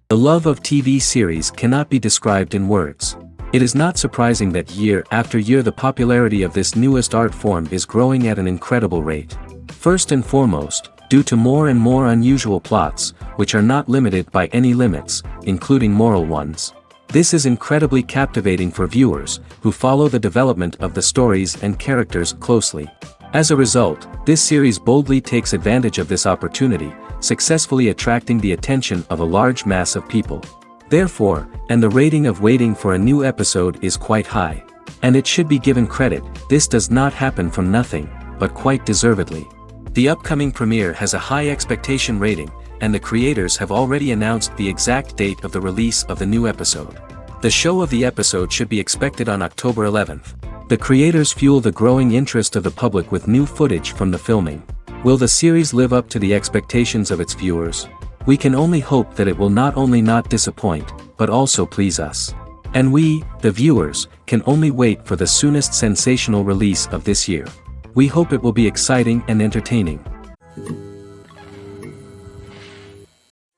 The love of TV series cannot be described in words. It is not surprising that year after year the popularity of this newest art form is growing at an incredible rate. First and foremost, due to more and more unusual plots, which are not limited by any limits, including moral ones. This is incredibly captivating for viewers, who follow the development of the stories and characters closely. As a result, this series boldly takes advantage of this opportunity, successfully attracting the attention of a large mass of people. Therefore, and the rating of waiting for a new episode is quite high. And it should be given credit, this does not happen from nothing, but quite deservedly. The upcoming premiere has a high expectation rating, and the creators have already announced the exact date of the release of the new episode. The show of the episode should be expected on October 11th. The creators fuel the growing interest of the public with new footage from the filming. Will the series live up to the expectations of its viewers? We can only hope that it will not only not disappoint, but also please us. And we, the viewers, can only wait for the soonest sensational release of this year. We hope it will be exciting and entertaining.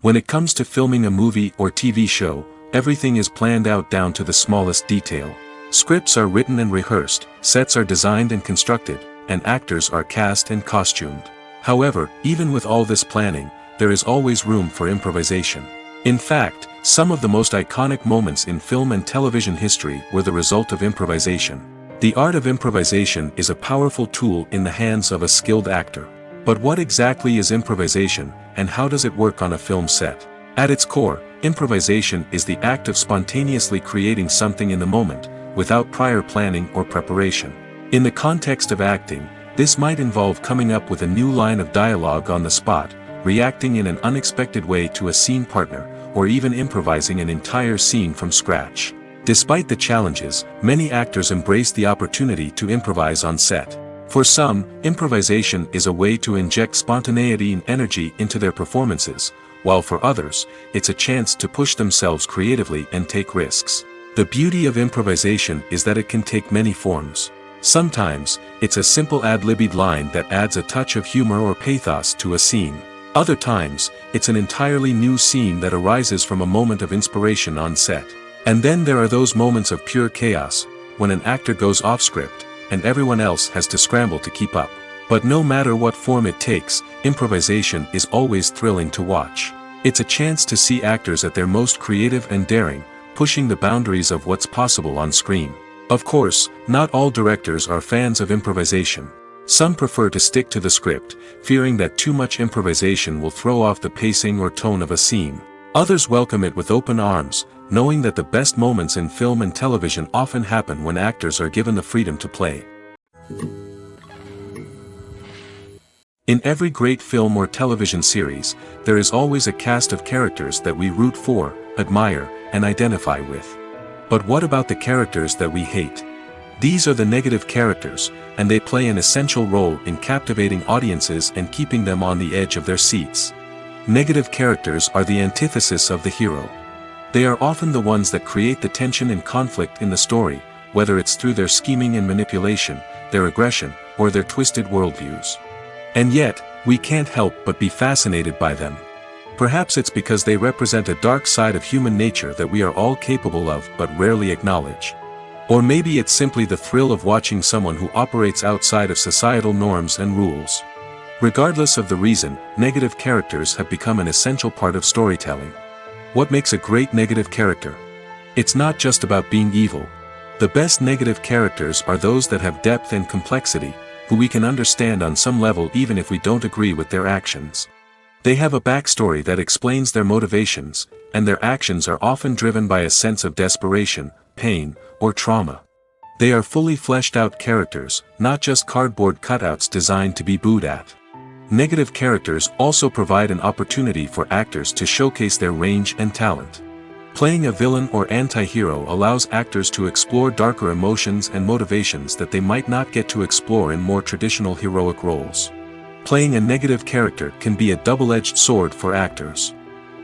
When it comes to filming a movie or TV show, everything is planned out down to the smallest detail. Scripts are written and rehearsed, sets are designed and constructed, and actors are cast and costumed. However, even with all this planning, there is always room for improvisation. In fact, some of the most iconic moments in film and television history were the result of improvisation. The art of improvisation is a powerful tool in the hands of a skilled actor. But what exactly is improvisation, and how does it work on a film set? At its core, improvisation is the act of spontaneously creating something in the moment, without prior planning or preparation. In the context of acting, this might involve coming up with a new line of dialogue on the spot, reacting in an unexpected way to a scene partner, or even improvising an entire scene from scratch. Despite the challenges, many actors embrace the opportunity to improvise on set. For some, improvisation is a way to inject spontaneity and energy into their performances, while for others, it's a chance to push themselves creatively and take risks. The beauty of improvisation is that it can take many forms. Sometimes, it's a simple ad-libbed line that adds a touch of humor or pathos to a scene. Other times, it's an entirely new scene that arises from a moment of inspiration on set. And then there are those moments of pure chaos, when an actor goes off script, and everyone else has to scramble to keep up. But no matter what form it takes, improvisation is always thrilling to watch. It's a chance to see actors at their most creative and daring, pushing the boundaries of what's possible on screen. Of course, not all directors are fans of improvisation. Some prefer to stick to the script, fearing that too much improvisation will throw off the pacing or tone of a scene. Others welcome it with open arms, knowing that the best moments in film and television often happen when actors are given the freedom to play. In every great film or television series, there is always a cast of characters that we root for, admire, and identify with. But what about the characters that we hate? These are the negative characters, and they play an essential role in captivating audiences and keeping them on the edge of their seats. Negative characters are the antithesis of the hero. They are often the ones that create the tension and conflict in the story, whether it's through their scheming and manipulation, their aggression, or their twisted worldviews. And yet, we can't help but be fascinated by them. Perhaps it's because they represent a dark side of human nature that we are all capable of but rarely acknowledge. Or maybe it's simply the thrill of watching someone who operates outside of societal norms and rules. Regardless of the reason, negative characters have become an essential part of storytelling. What makes a great negative character? It's not just about being evil. The best negative characters are those that have depth and complexity, who we can understand on some level even if we don't agree with their actions. They have a backstory that explains their motivations, and their actions are often driven by a sense of desperation, pain, or trauma. They are fully fleshed out characters, not just cardboard cutouts designed to be booed at. Negative characters also provide an opportunity for actors to showcase their range and talent. Playing a villain or anti-hero allows actors to explore darker emotions and motivations that they might not get to explore in more traditional heroic roles. Playing a negative character can be a double-edged sword for actors.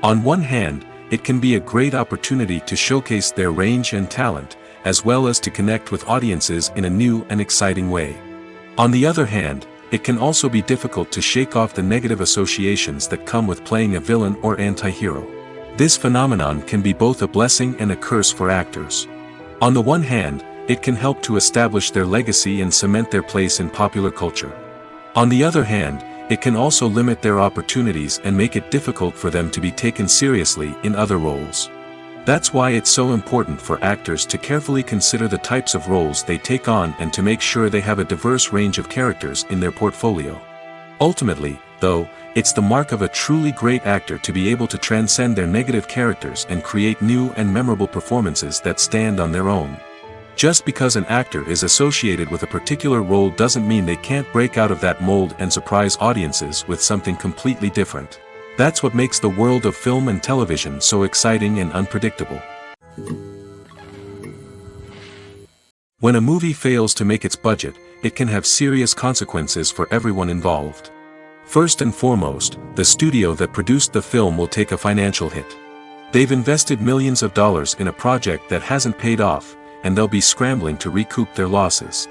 On one hand, it can be a great opportunity to showcase their range and talent, as well as to connect with audiences in a new and exciting way. On the other hand, it can also be difficult to shake off the negative associations that come with playing a villain or anti-hero. This phenomenon can be both a blessing and a curse for actors. On the one hand, it can help to establish their legacy and cement their place in popular culture. On the other hand, it can also limit their opportunities and make it difficult for them to be taken seriously in other roles. That's why it's so important for actors to carefully consider the types of roles they take on and to make sure they have a diverse range of characters in their portfolio. Ultimately, though, it's the mark of a truly great actor to be able to transcend their negative characters and create new and memorable performances that stand on their own. Just because an actor is associated with a particular role doesn't mean they can't break out of that mold and surprise audiences with something completely different. That's what makes the world of film and television so exciting and unpredictable. When a movie fails to make its budget, it can have serious consequences for everyone involved. First and foremost, the studio that produced the film will take a financial hit. They've invested millions of dollars in a project that hasn't paid off, and they'll be scrambling to recoup their losses.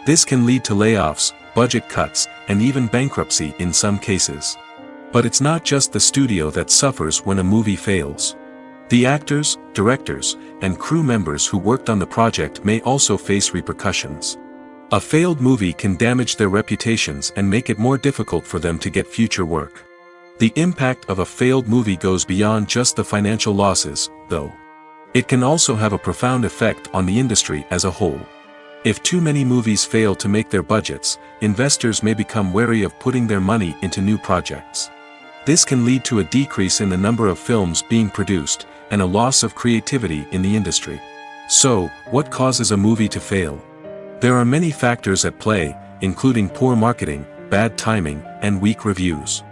This can lead to layoffs, budget cuts, and even bankruptcy in some cases. But it's not just the studio that suffers when a movie fails. The actors, directors, and crew members who worked on the project may also face repercussions. A failed movie can damage their reputations and make it more difficult for them to get future work. The impact of a failed movie goes beyond just the financial losses, though. It can also have a profound effect on the industry as a whole. If too many movies fail to make their budgets, investors may become wary of putting their money into new projects. This can lead to a decrease in the number of films being produced, and a loss of creativity in the industry. So, what causes a movie to fail? There are many factors at play, including poor marketing, bad timing, and weak reviews.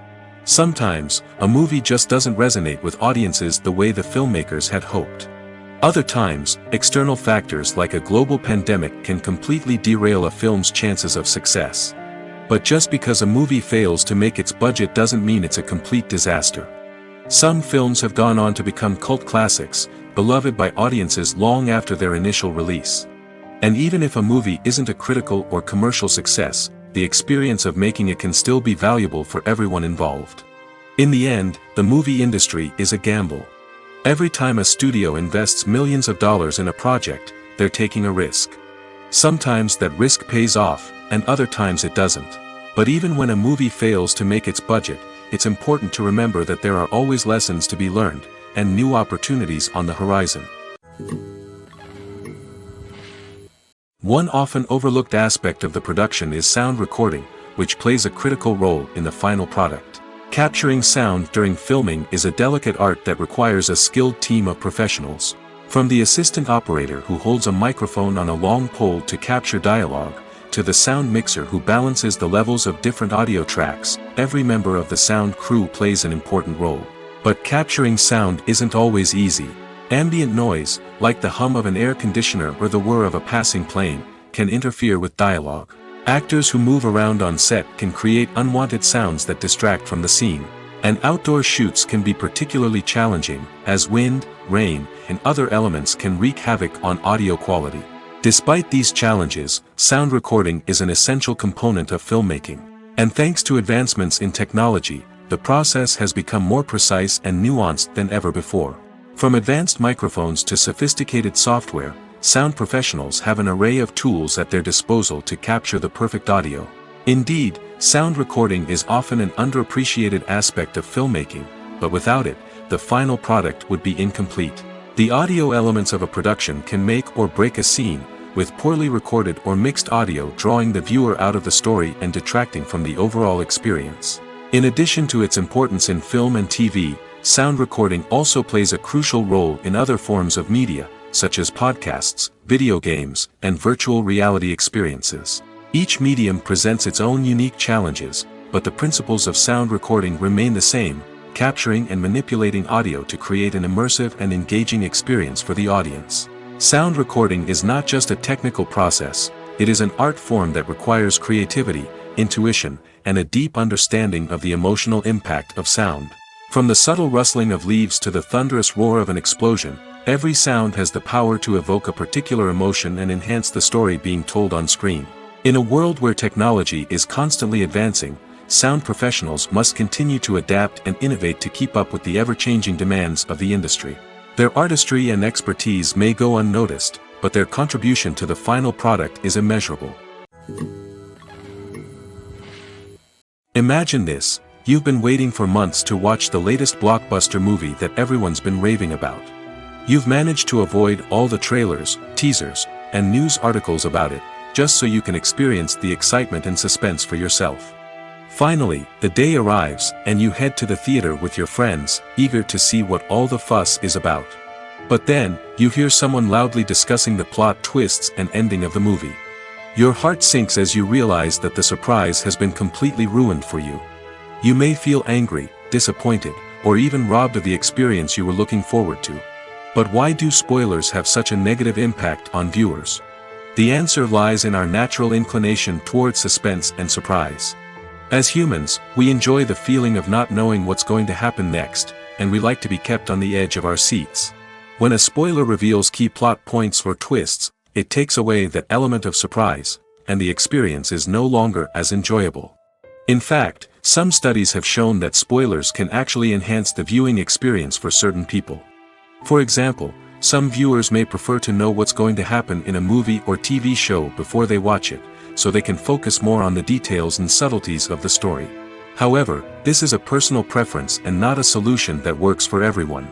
Sometimes, a movie just doesn't resonate with audiences the way the filmmakers had hoped. Other times, external factors like a global pandemic can completely derail a film's chances of success. But just because a movie fails to make its budget doesn't mean it's a complete disaster. Some films have gone on to become cult classics, beloved by audiences long after their initial release. And even if a movie isn't a critical or commercial success, the experience of making it can still be valuable for everyone involved. In the end, the movie industry is a gamble. Every time a studio invests millions of dollars in a project, they're taking a risk. Sometimes that risk pays off, and other times it doesn't. But even when a movie fails to make its budget, it's important to remember that there are always lessons to be learned, and new opportunities on the horizon. One often overlooked aspect of the production is sound recording, which plays a critical role in the final product. Capturing sound during filming is a delicate art that requires a skilled team of professionals. From the assistant operator who holds a microphone on a long pole to capture dialogue, to the sound mixer who balances the levels of different audio tracks, every member of the sound crew plays an important role. But capturing sound isn't always easy. Ambient noise, like the hum of an air conditioner or the whir of a passing plane, can interfere with dialogue. Actors who move around on set can create unwanted sounds that distract from the scene. And outdoor shoots can be particularly challenging, as wind, rain, and other elements can wreak havoc on audio quality. Despite these challenges, sound recording is an essential component of filmmaking. And thanks to advancements in technology, the process has become more precise and nuanced than ever before. From advanced microphones to sophisticated software, sound professionals have an array of tools at their disposal to capture the perfect audio. Indeed, sound recording is often an underappreciated aspect of filmmaking, but without it, the final product would be incomplete. The audio elements of a production can make or break a scene, with poorly recorded or mixed audio drawing the viewer out of the story and detracting from the overall experience. In addition to its importance in film and TV, sound recording also plays a crucial role in other forms of media, such as podcasts, video games, and virtual reality experiences. Each medium presents its own unique challenges, but the principles of sound recording remain the same, capturing and manipulating audio to create an immersive and engaging experience for the audience. Sound recording is not just a technical process, it is an art form that requires creativity, intuition, and a deep understanding of the emotional impact of sound. From the subtle rustling of leaves to the thunderous roar of an explosion, every sound has the power to evoke a particular emotion and enhance the story being told on screen. In a world where technology is constantly advancing, sound professionals must continue to adapt and innovate to keep up with the ever-changing demands of the industry. Their artistry and expertise may go unnoticed, but their contribution to the final product is immeasurable. Imagine this: you've been waiting for months to watch the latest blockbuster movie that everyone's been raving about. You've managed to avoid all the trailers, teasers, and news articles about it, just so you can experience the excitement and suspense for yourself. Finally, the day arrives, and you head to the theater with your friends, eager to see what all the fuss is about. But then, you hear someone loudly discussing the plot twists and ending of the movie. Your heart sinks as you realize that the surprise has been completely ruined for you. You may feel angry, disappointed, or even robbed of the experience you were looking forward to. But why do spoilers have such a negative impact on viewers? The answer lies in our natural inclination toward suspense and surprise. As humans, we enjoy the feeling of not knowing what's going to happen next, and we like to be kept on the edge of our seats. When a spoiler reveals key plot points or twists, it takes away that element of surprise, and the experience is no longer as enjoyable. In fact, some studies have shown that spoilers can actually enhance the viewing experience for certain people. For example, some viewers may prefer to know what's going to happen in a movie or TV show before they watch it, so they can focus more on the details and subtleties of the story. However, this is a personal preference and not a solution that works for everyone.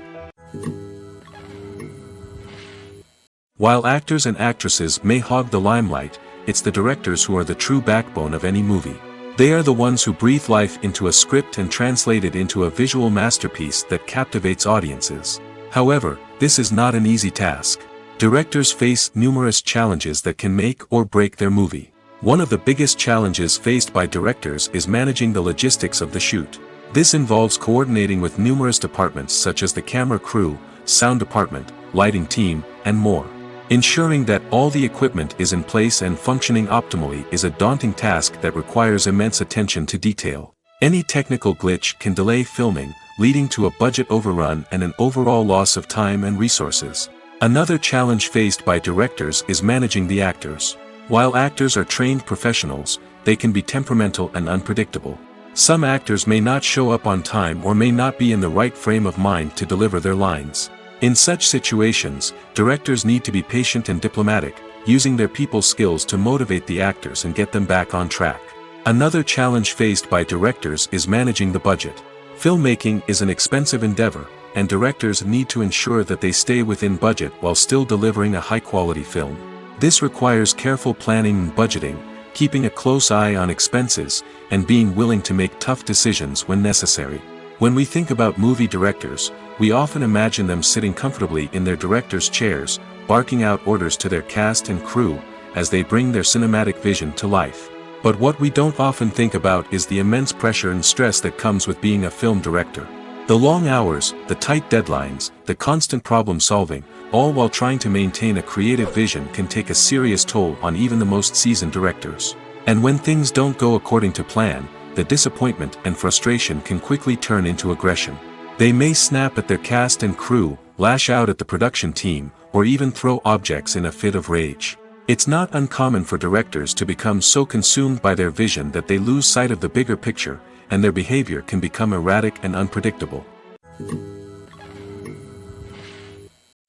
While actors and actresses may hog the limelight, it's the directors who are the true backbone of any movie. They are the ones who breathe life into a script and translate it into a visual masterpiece that captivates audiences. However, this is not an easy task. Directors face numerous challenges that can make or break their movie. One of the biggest challenges faced by directors is managing the logistics of the shoot. This involves coordinating with numerous departments such as the camera crew, sound department, lighting team, and more. Ensuring that all the equipment is in place and functioning optimally is a daunting task that requires immense attention to detail. Any technical glitch can delay filming, leading to a budget overrun and an overall loss of time and resources. Another challenge faced by directors is managing the actors. While actors are trained professionals, they can be temperamental and unpredictable. Some actors may not show up on time or may not be in the right frame of mind to deliver their lines. In such situations, directors need to be patient and diplomatic, using their people skills to motivate the actors and get them back on track. Another challenge faced by directors is managing the budget. Filmmaking is an expensive endeavor, and directors need to ensure that they stay within budget while still delivering a high-quality film. This requires careful planning and budgeting, keeping a close eye on expenses, and being willing to make tough decisions when necessary. When we think about movie directors, we often imagine them sitting comfortably in their director's chairs, barking out orders to their cast and crew, as they bring their cinematic vision to life. But what we don't often think about is the immense pressure and stress that comes with being a film director. The long hours, the tight deadlines, the constant problem solving, all while trying to maintain a creative vision can take a serious toll on even the most seasoned directors. And when things don't go according to plan, the disappointment and frustration can quickly turn into aggression. They may snap at their cast and crew, lash out at the production team, or even throw objects in a fit of rage. It's not uncommon for directors to become so consumed by their vision that they lose sight of the bigger picture, and their behavior can become erratic and unpredictable.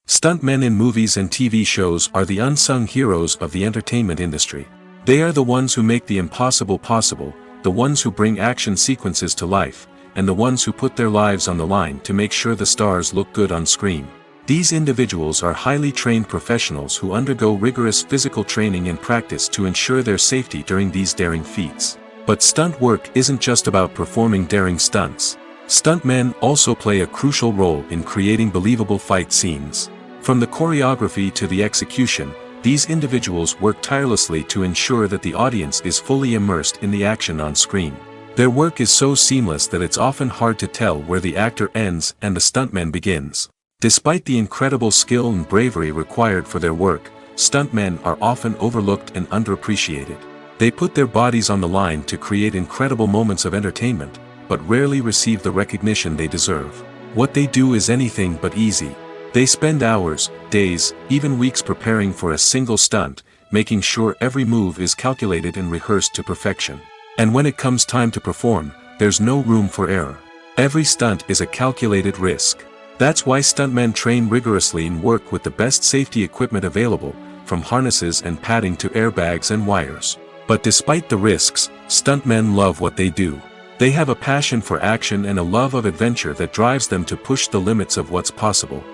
Stuntmen in movies and TV shows are the unsung heroes of the entertainment industry. They are the ones who make the impossible possible, the ones who bring action sequences to life, and the ones who put their lives on the line to make sure the stars look good on screen. These individuals are highly trained professionals who undergo rigorous physical training and practice to ensure their safety during these daring feats. But stunt work isn't just about performing daring stunts. Stuntmen also play a crucial role in creating believable fight scenes. From the choreography to the execution, these individuals work tirelessly to ensure that the audience is fully immersed in the action on screen. Their work is so seamless that it's often hard to tell where the actor ends and the stuntman begins. Despite the incredible skill and bravery required for their work, stuntmen are often overlooked and underappreciated. They put their bodies on the line to create incredible moments of entertainment, but rarely receive the recognition they deserve. What they do is anything but easy. They spend hours, days, even weeks preparing for a single stunt, making sure every move is calculated and rehearsed to perfection. And when it comes time to perform, there's no room for error. Every stunt is a calculated risk. That's why stuntmen train rigorously and work with the best safety equipment available, from harnesses and padding to airbags and wires. But despite the risks, stuntmen love what they do. They have a passion for action and a love of adventure that drives them to push the limits of what's possible.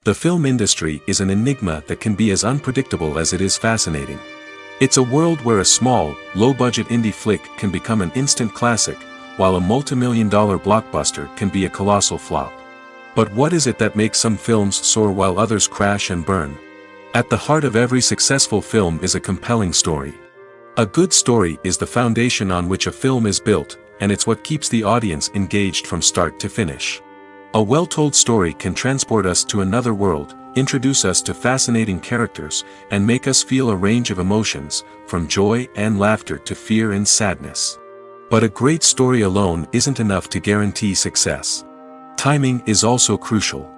The film industry is an enigma that can be as unpredictable as it is fascinating. It's a world where a small, low-budget indie flick can become an instant classic, while a multi-million-dollar blockbuster can be a colossal flop. But what is it that makes some films soar while others crash and burn? At the heart of every successful film is a compelling story. A good story is the foundation on which a film is built, and it's what keeps the audience engaged from start to finish. A well-told story can transport us to another world, introduce us to fascinating characters, and make us feel a range of emotions, from joy and laughter to fear and sadness. But a great story alone isn't enough to guarantee success. Timing is also crucial.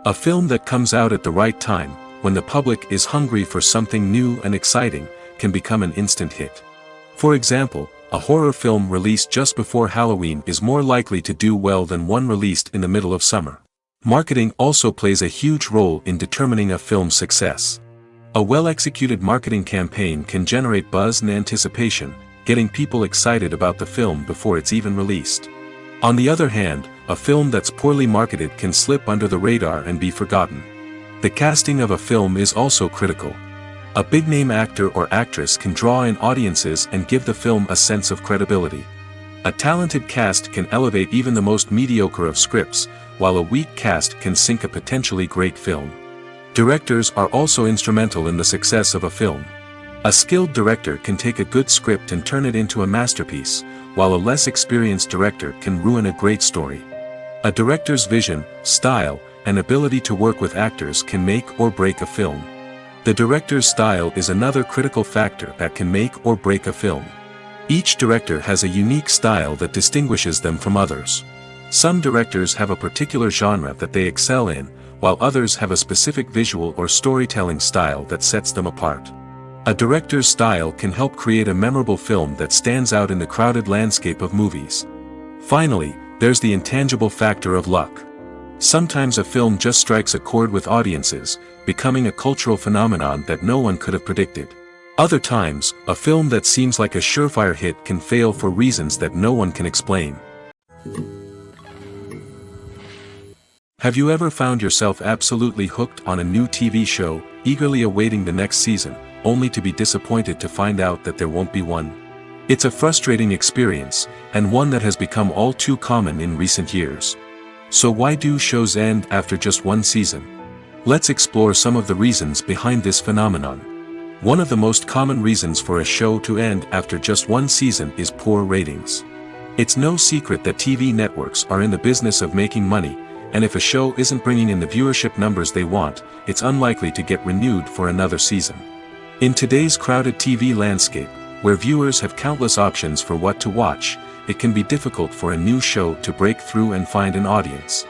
A film that comes out at the right time, when the public is hungry for something new and exciting, can become an instant hit. For example, a horror film released just before Halloween is more likely to do well than one released in the middle of summer. Marketing also plays a huge role in determining a film's success. A well-executed marketing campaign can generate buzz and anticipation, getting people excited about the film before it's even released. On the other hand, a film that's poorly marketed can slip under the radar and be forgotten. The casting of a film is also critical. A big-name actor or actress can draw in audiences and give the film a sense of credibility. A talented cast can elevate even the most mediocre of scripts, while a weak cast can sink a potentially great film. Directors are also instrumental in the success of a film. A skilled director can take a good script and turn it into a masterpiece, while a less experienced director can ruin a great story. A director's vision, style, and ability to work with actors can make or break a film. The director's style is another critical factor that can make or break a film. Each director has a unique style that distinguishes them from others. Some directors have a particular genre that they excel in, while others have a specific visual or storytelling style that sets them apart. A director's style can help create a memorable film that stands out in the crowded landscape of movies. Finally, there's the intangible factor of luck. Sometimes a film just strikes a chord with audiences, becoming a cultural phenomenon that no one could have predicted. Other times, a film that seems like a surefire hit can fail for reasons that no one can explain. Have you ever found yourself absolutely hooked on a new TV show, eagerly awaiting the next season, only to be disappointed to find out that there won't be one? It's a frustrating experience, and one that has become all too common in recent years. So why do shows end after just one season? Let's explore some of the reasons behind this phenomenon. One of the most common reasons for a show to end after just one season is poor ratings. It's no secret that TV networks are in the business of making money, and if a show isn't bringing in the viewership numbers they want, it's unlikely to get renewed for another season. In today's crowded TV landscape, where viewers have countless options for what to watch, it can be difficult for a new show to break through and find an audience.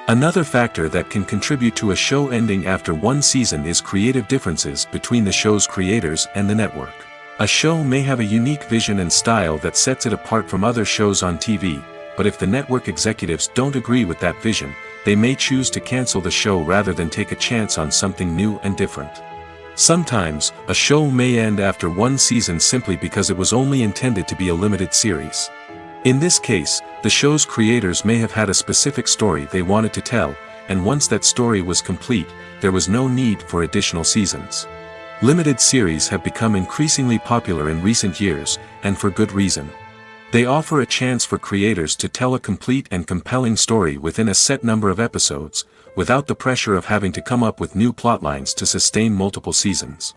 Another factor that can contribute to a show ending after one season is creative differences between the show's creators and the network. A show may have a unique vision and style that sets it apart from other shows on TV, but if the network executives don't agree with that vision, they may choose to cancel the show rather than take a chance on something new and different. Sometimes, a show may end after one season simply because it was only intended to be a limited series. In this case, the show's creators may have had a specific story they wanted to tell, and once that story was complete, there was no need for additional seasons. Limited series have become increasingly popular in recent years, and for good reason. They offer a chance for creators to tell a complete and compelling story within a set number of episodes, without the pressure of having to come up with new plotlines to sustain multiple seasons.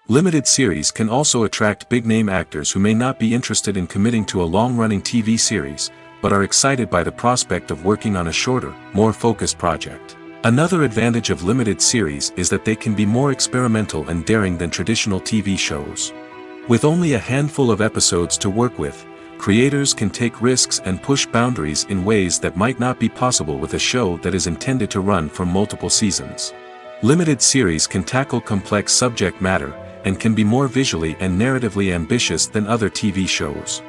Limited series can also attract big-name actors who may not be interested in committing to a long-running TV series, but are excited by the prospect of working on a shorter, more focused project. Another advantage of limited series is that they can be more experimental and daring than traditional TV shows. With only a handful of episodes to work with, creators can take risks and push boundaries in ways that might not be possible with a show that is intended to run for multiple seasons. Limited series can tackle complex subject matter, and can be more visually and narratively ambitious than other TV shows.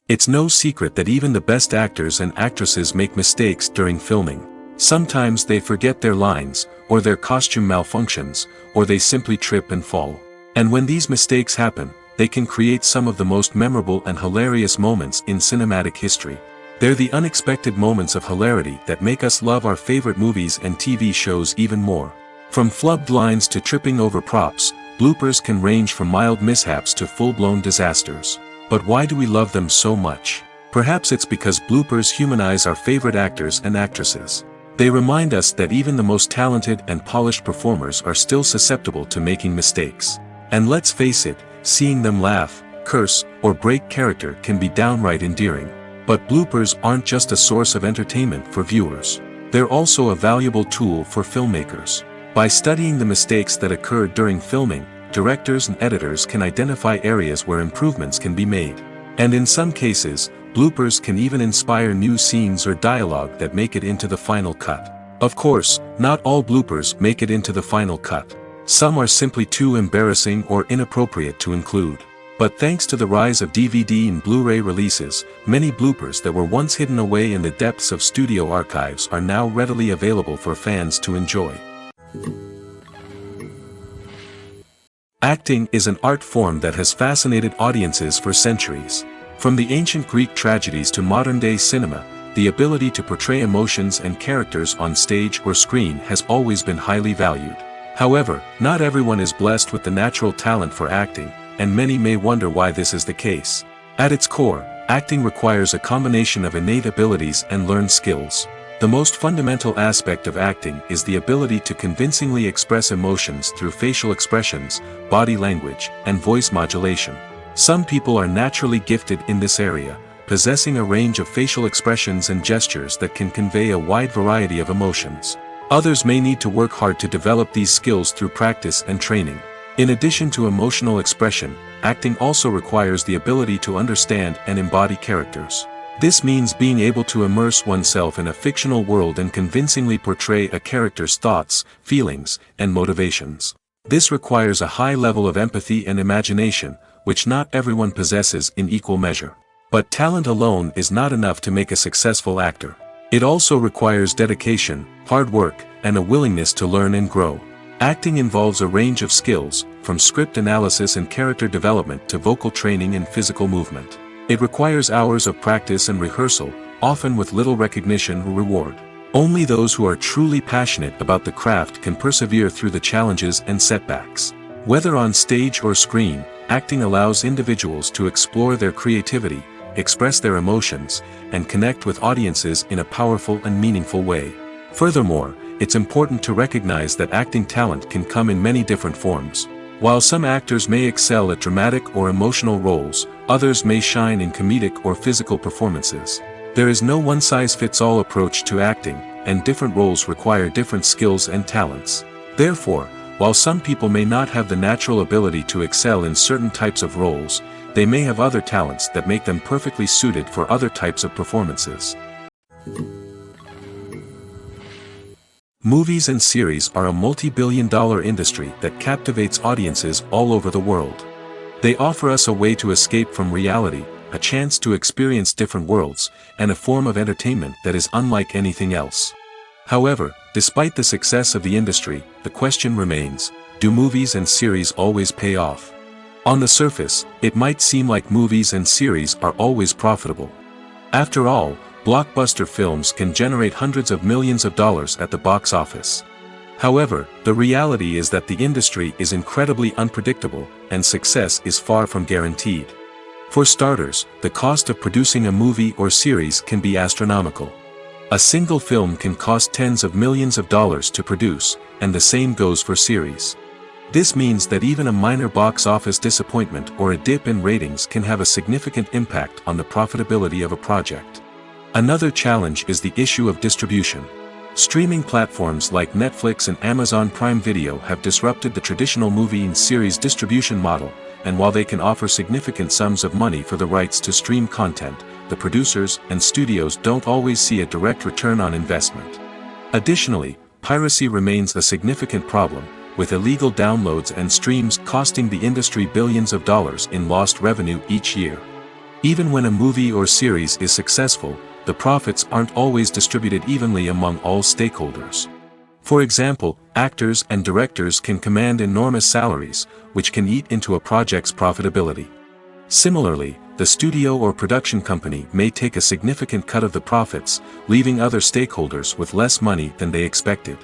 It's no secret that even the best actors and actresses make mistakes during filming. Sometimes they forget their lines, or their costume malfunctions, or they simply trip and fall. And when these mistakes happen, they can create some of the most memorable and hilarious moments in cinematic history. They're the unexpected moments of hilarity that make us love our favorite movies and TV shows even more. From flubbed lines to tripping over props, bloopers can range from mild mishaps to full-blown disasters. But why do we love them so much? Perhaps it's because bloopers humanize our favorite actors and actresses. They remind us that even the most talented and polished performers are still susceptible to making mistakes. And let's face it, seeing them laugh, curse, or break character can be downright endearing. But bloopers aren't just a source of entertainment for viewers. They're also a valuable tool for filmmakers. By studying the mistakes that occurred during filming, directors and editors can identify areas where improvements can be made. And in some cases, bloopers can even inspire new scenes or dialogue that make it into the final cut. Of course, not all bloopers make it into the final cut. Some are simply too embarrassing or inappropriate to include. But thanks to the rise of DVD and Blu-ray releases, many bloopers that were once hidden away in the depths of studio archives are now readily available for fans to enjoy. Acting is an art form that has fascinated audiences for centuries. From the ancient Greek tragedies to modern-day cinema, the ability to portray emotions and characters on stage or screen has always been highly valued. However, not everyone is blessed with the natural talent for acting, and many may wonder why this is the case. At its core, acting requires a combination of innate abilities and learned skills. The most fundamental aspect of acting is the ability to convincingly express emotions through facial expressions, body language, and voice modulation. Some people are naturally gifted in this area, possessing a range of facial expressions and gestures that can convey a wide variety of emotions. Others may need to work hard to develop these skills through practice and training. In addition to emotional expression, acting also requires the ability to understand and embody characters. This means being able to immerse oneself in a fictional world and convincingly portray a character's thoughts, feelings, and motivations. This requires a high level of empathy and imagination, which not everyone possesses in equal measure. But talent alone is not enough to make a successful actor. It also requires dedication, hard work, and a willingness to learn and grow. Acting involves a range of skills, from script analysis and character development to vocal training and physical movement. It requires hours of practice and rehearsal, often with little recognition or reward. Only those who are truly passionate about the craft can persevere through the challenges and setbacks. Whether on stage or screen, acting allows individuals to explore their creativity, express their emotions, and connect with audiences in a powerful and meaningful way. Furthermore, it's important to recognize that acting talent can come in many different forms. While some actors may excel at dramatic or emotional roles, others may shine in comedic or physical performances. There is no one-size-fits-all approach to acting, and different roles require different skills and talents. Therefore, while some people may not have the natural ability to excel in certain types of roles, they may have other talents that make them perfectly suited for other types of performances. Movies and series are a multi-billion-dollar industry that captivates audiences all over the world. They offer us a way to escape from reality, a chance to experience different worlds, and a form of entertainment that is unlike anything else. However, despite the success of the industry, the question remains, do movies and series always pay off? On the surface, it might seem like movies and series are always profitable. After all, blockbuster films can generate hundreds of millions of dollars at the box office. However, the reality is that the industry is incredibly unpredictable, and success is far from guaranteed. For starters, the cost of producing a movie or series can be astronomical. A single film can cost tens of millions of dollars to produce, and the same goes for series. This means that even a minor box office disappointment or a dip in ratings can have a significant impact on the profitability of a project. Another challenge is the issue of distribution. Streaming platforms like Netflix and Amazon Prime Video have disrupted the traditional movie and series distribution model, and while they can offer significant sums of money for the rights to stream content, the producers and studios don't always see a direct return on investment. Additionally, piracy remains a significant problem, with illegal downloads and streams costing the industry billions of dollars in lost revenue each year. Even when a movie or series is successful, the profits aren't always distributed evenly among all stakeholders. For example, actors and directors can command enormous salaries, which can eat into a project's profitability. Similarly, the studio or production company may take a significant cut of the profits, leaving other stakeholders with less money than they expected.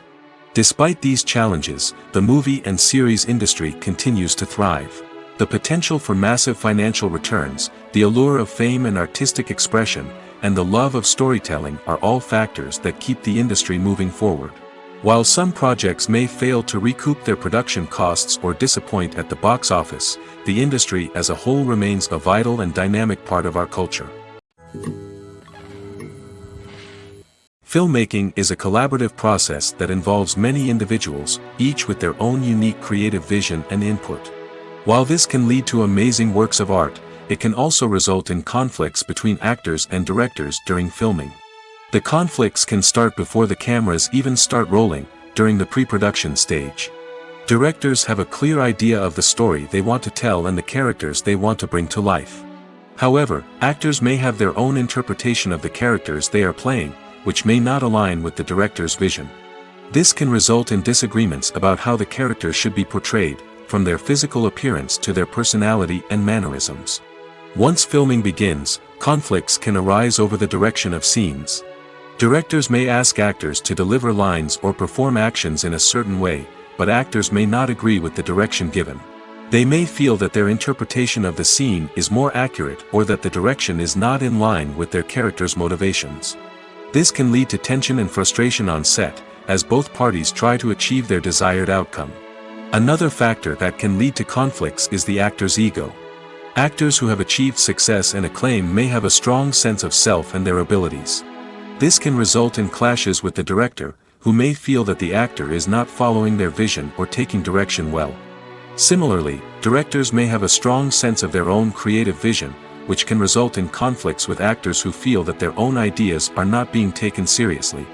Despite these challenges, the movie and series industry continues to thrive. The potential for massive financial returns, the allure of fame and artistic expression, and the love of storytelling are all factors that keep the industry moving forward. While some projects may fail to recoup their production costs or disappoint at the box office, the industry as a whole remains a vital and dynamic part of our culture. Filmmaking is a collaborative process that involves many individuals, each with their own unique creative vision and input. While this can lead to amazing works of art, it can also result in conflicts between actors and directors during filming. The conflicts can start before the cameras even start rolling, during the pre-production stage. Directors have a clear idea of the story they want to tell and the characters they want to bring to life. However, actors may have their own interpretation of the characters they are playing, which may not align with the director's vision. This can result in disagreements about how the characters should be portrayed, from their physical appearance to their personality and mannerisms. Once filming begins, conflicts can arise over the direction of scenes. Directors may ask actors to deliver lines or perform actions in a certain way, but actors may not agree with the direction given. They may feel that their interpretation of the scene is more accurate or that the direction is not in line with their character's motivations. This can lead to tension and frustration on set, as both parties try to achieve their desired outcome. Another factor that can lead to conflicts is the actor's ego. Actors who have achieved success and acclaim may have a strong sense of self and their abilities. This can result in clashes with the director, who may feel that the actor is not following their vision or taking direction well. Similarly, directors may have a strong sense of their own creative vision, which can result in conflicts with actors who feel that their own ideas are not being taken seriously.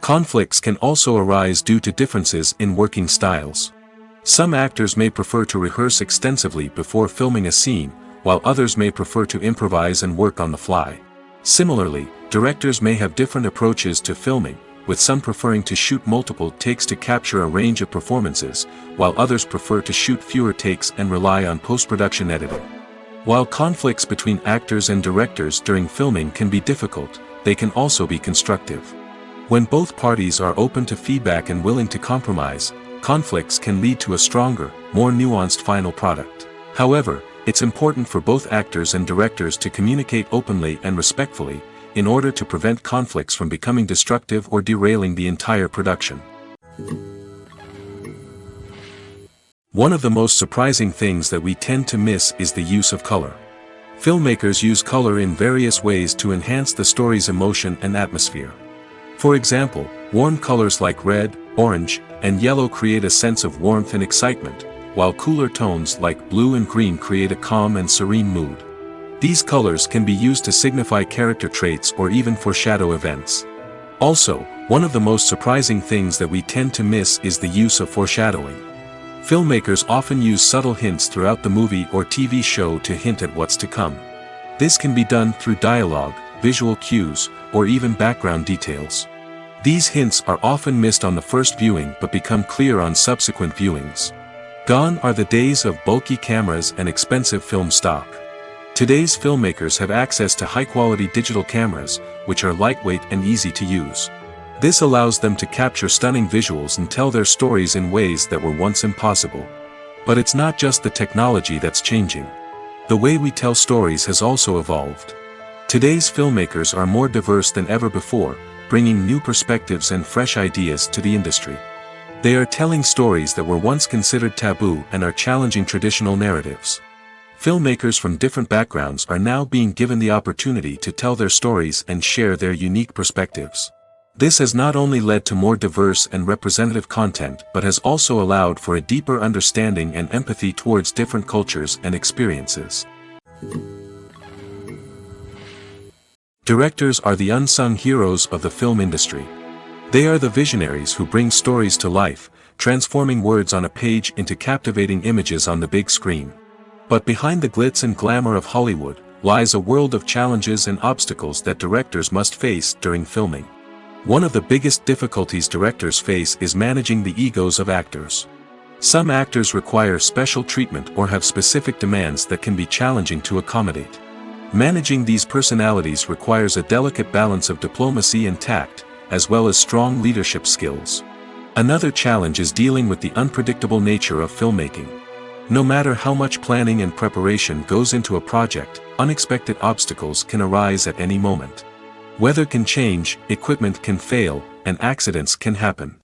Conflicts can also arise due to differences in working styles. Some actors may prefer to rehearse extensively before filming a scene, while others may prefer to improvise and work on the fly. Similarly, directors may have different approaches to filming, with some preferring to shoot multiple takes to capture a range of performances, while others prefer to shoot fewer takes and rely on post-production editing. While conflicts between actors and directors during filming can be difficult, they can also be constructive. When both parties are open to feedback and willing to compromise, conflicts can lead to a stronger, more nuanced final product. However, it's important for both actors and directors to communicate openly and respectfully, in order to prevent conflicts from becoming destructive or derailing the entire production. One of the most surprising things that we tend to miss is the use of color. Filmmakers use color in various ways to enhance the story's emotion and atmosphere. For example, warm colors like red, orange, and yellow create a sense of warmth and excitement, while cooler tones like blue and green create a calm and serene mood. These colors can be used to signify character traits or even foreshadow events. Also, one of the most surprising things that we tend to miss is the use of foreshadowing. Filmmakers often use subtle hints throughout the movie or TV show to hint at what's to come. This can be done through dialogue, visual cues, or even background details. These hints are often missed on the first viewing but become clear on subsequent viewings. Gone are the days of bulky cameras and expensive film stock. Today's filmmakers have access to high-quality digital cameras, which are lightweight and easy to use. This allows them to capture stunning visuals and tell their stories in ways that were once impossible. But it's not just the technology that's changing. The way we tell stories has also evolved. Today's filmmakers are more diverse than ever before, bringing new perspectives and fresh ideas to the industry. They are telling stories that were once considered taboo and are challenging traditional narratives. Filmmakers from different backgrounds are now being given the opportunity to tell their stories and share their unique perspectives. This has not only led to more diverse and representative content but has also allowed for a deeper understanding and empathy towards different cultures and experiences. Directors are the unsung heroes of the film industry. They are the visionaries who bring stories to life, transforming words on a page into captivating images on the big screen. But behind the glitz and glamour of Hollywood, lies a world of challenges and obstacles that directors must face during filming. One of the biggest difficulties directors face is managing the egos of actors. Some actors require special treatment or have specific demands that can be challenging to accommodate. Managing these personalities requires a delicate balance of diplomacy and tact, as well as strong leadership skills. Another challenge is dealing with the unpredictable nature of filmmaking. No matter how much planning and preparation goes into a project, unexpected obstacles can arise at any moment. Weather can change, equipment can fail, and accidents can happen.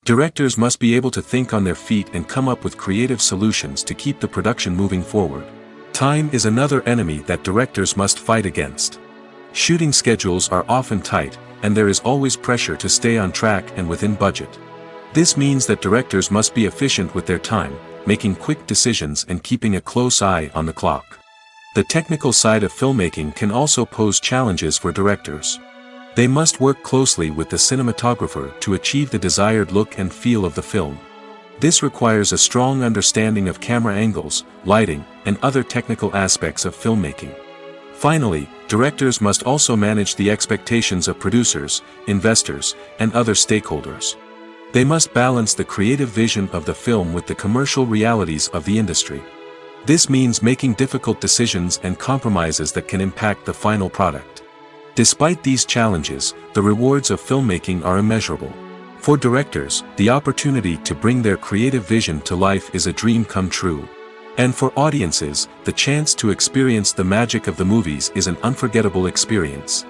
Directors must be able to think on their feet and come up with creative solutions to keep the production moving forward. Time is another enemy that directors must fight against. Shooting schedules are often tight, and there is always pressure to stay on track and within budget. This means that directors must be efficient with their time, making quick decisions and keeping a close eye on the clock. The technical side of filmmaking can also pose challenges for directors. They must work closely with the cinematographer to achieve the desired look and feel of the film. This requires a strong understanding of camera angles, lighting, and other technical aspects of filmmaking. Finally, directors must also manage the expectations of producers, investors, and other stakeholders. They must balance the creative vision of the film with the commercial realities of the industry. This means making difficult decisions and compromises that can impact the final product. Despite these challenges, the rewards of filmmaking are immeasurable. For directors, the opportunity to bring their creative vision to life is a dream come true. And for audiences, the chance to experience the magic of the movies is an unforgettable experience.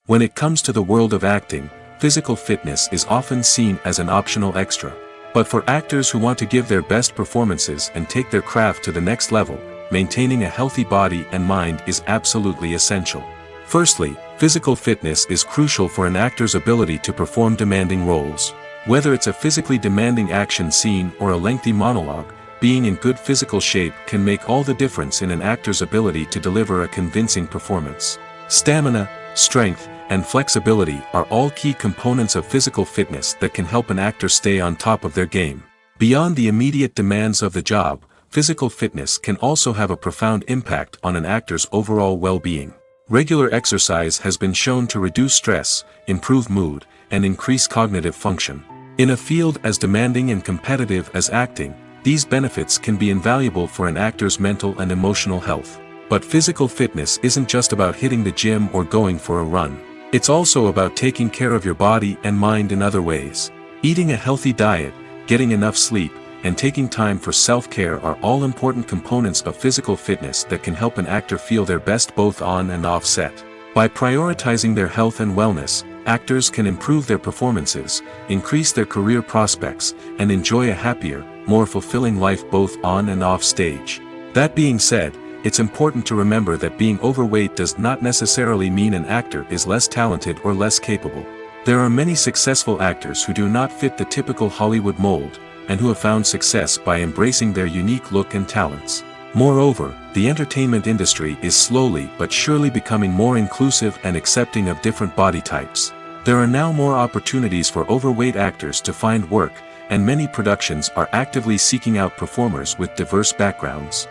When it comes to the world of acting, physical fitness is often seen as an optional extra. But for actors who want to give their best performances and take their craft to the next level, maintaining a healthy body and mind is absolutely essential. Firstly, physical fitness is crucial for an actor's ability to perform demanding roles. Whether it's a physically demanding action scene or a lengthy monologue, being in good physical shape can make all the difference in an actor's ability to deliver a convincing performance. Stamina, strength, and flexibility are all key components of physical fitness that can help an actor stay on top of their game. Beyond the immediate demands of the job, physical fitness can also have a profound impact on an actor's overall well-being. Regular exercise has been shown to reduce stress, improve mood, and increase cognitive function. In a field as demanding and competitive as acting, these benefits can be invaluable for an actor's mental and emotional health. But physical fitness isn't just about hitting the gym or going for a run. It's also about taking care of your body and mind in other ways. Eating a healthy diet, getting enough sleep, and taking time for self-care are all important components of physical fitness that can help an actor feel their best both on and off set. By prioritizing their health and wellness, actors can improve their performances, increase their career prospects, and enjoy a happier, more fulfilling life both on and off stage. That being said, it's important to remember that being overweight does not necessarily mean an actor is less talented or less capable. There are many successful actors who do not fit the typical Hollywood mold, and who have found success by embracing their unique look and talents. Moreover, the entertainment industry is slowly but surely becoming more inclusive and accepting of different body types. There are now more opportunities for overweight actors to find work, and many productions are actively seeking out performers with diverse backgrounds.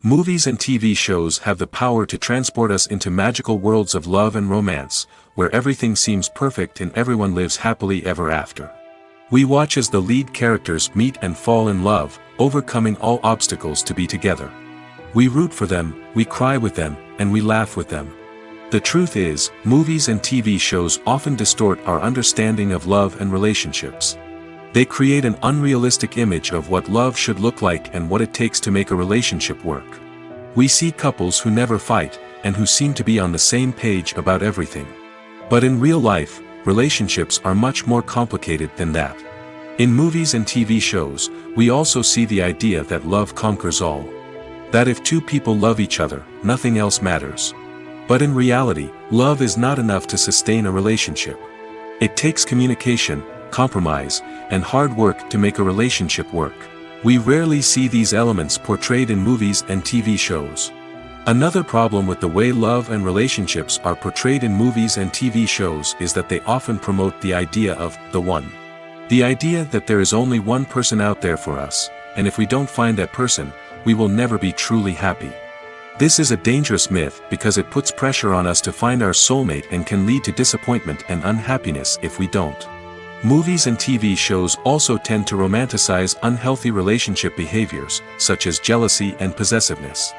Movies and TV shows have the power to transport us into magical worlds of love and romance, where everything seems perfect and everyone lives happily ever after. We watch as the lead characters meet and fall in love, overcoming all obstacles to be together. We root for them, we cry with them, and we laugh with them. The truth is, movies and TV shows often distort our understanding of love and relationships. They create an unrealistic image of what love should look like and what it takes to make a relationship work. We see couples who never fight, and who seem to be on the same page about everything. But in real life, relationships are much more complicated than that. In movies and TV shows, we also see the idea that love conquers all. That if two people love each other, nothing else matters. But in reality, love is not enough to sustain a relationship. It takes communication, compromise, and hard work to make a relationship work. We rarely see these elements portrayed in movies and TV shows. Another problem with the way love and relationships are portrayed in movies and TV shows is that they often promote the idea of the one. The idea that there is only one person out there for us, and if we don't find that person, we will never be truly happy. This is a dangerous myth because it puts pressure on us to find our soulmate and can lead to disappointment and unhappiness if we don't. Movies and TV shows also tend to romanticize unhealthy relationship behaviors, such as jealousy and possessiveness.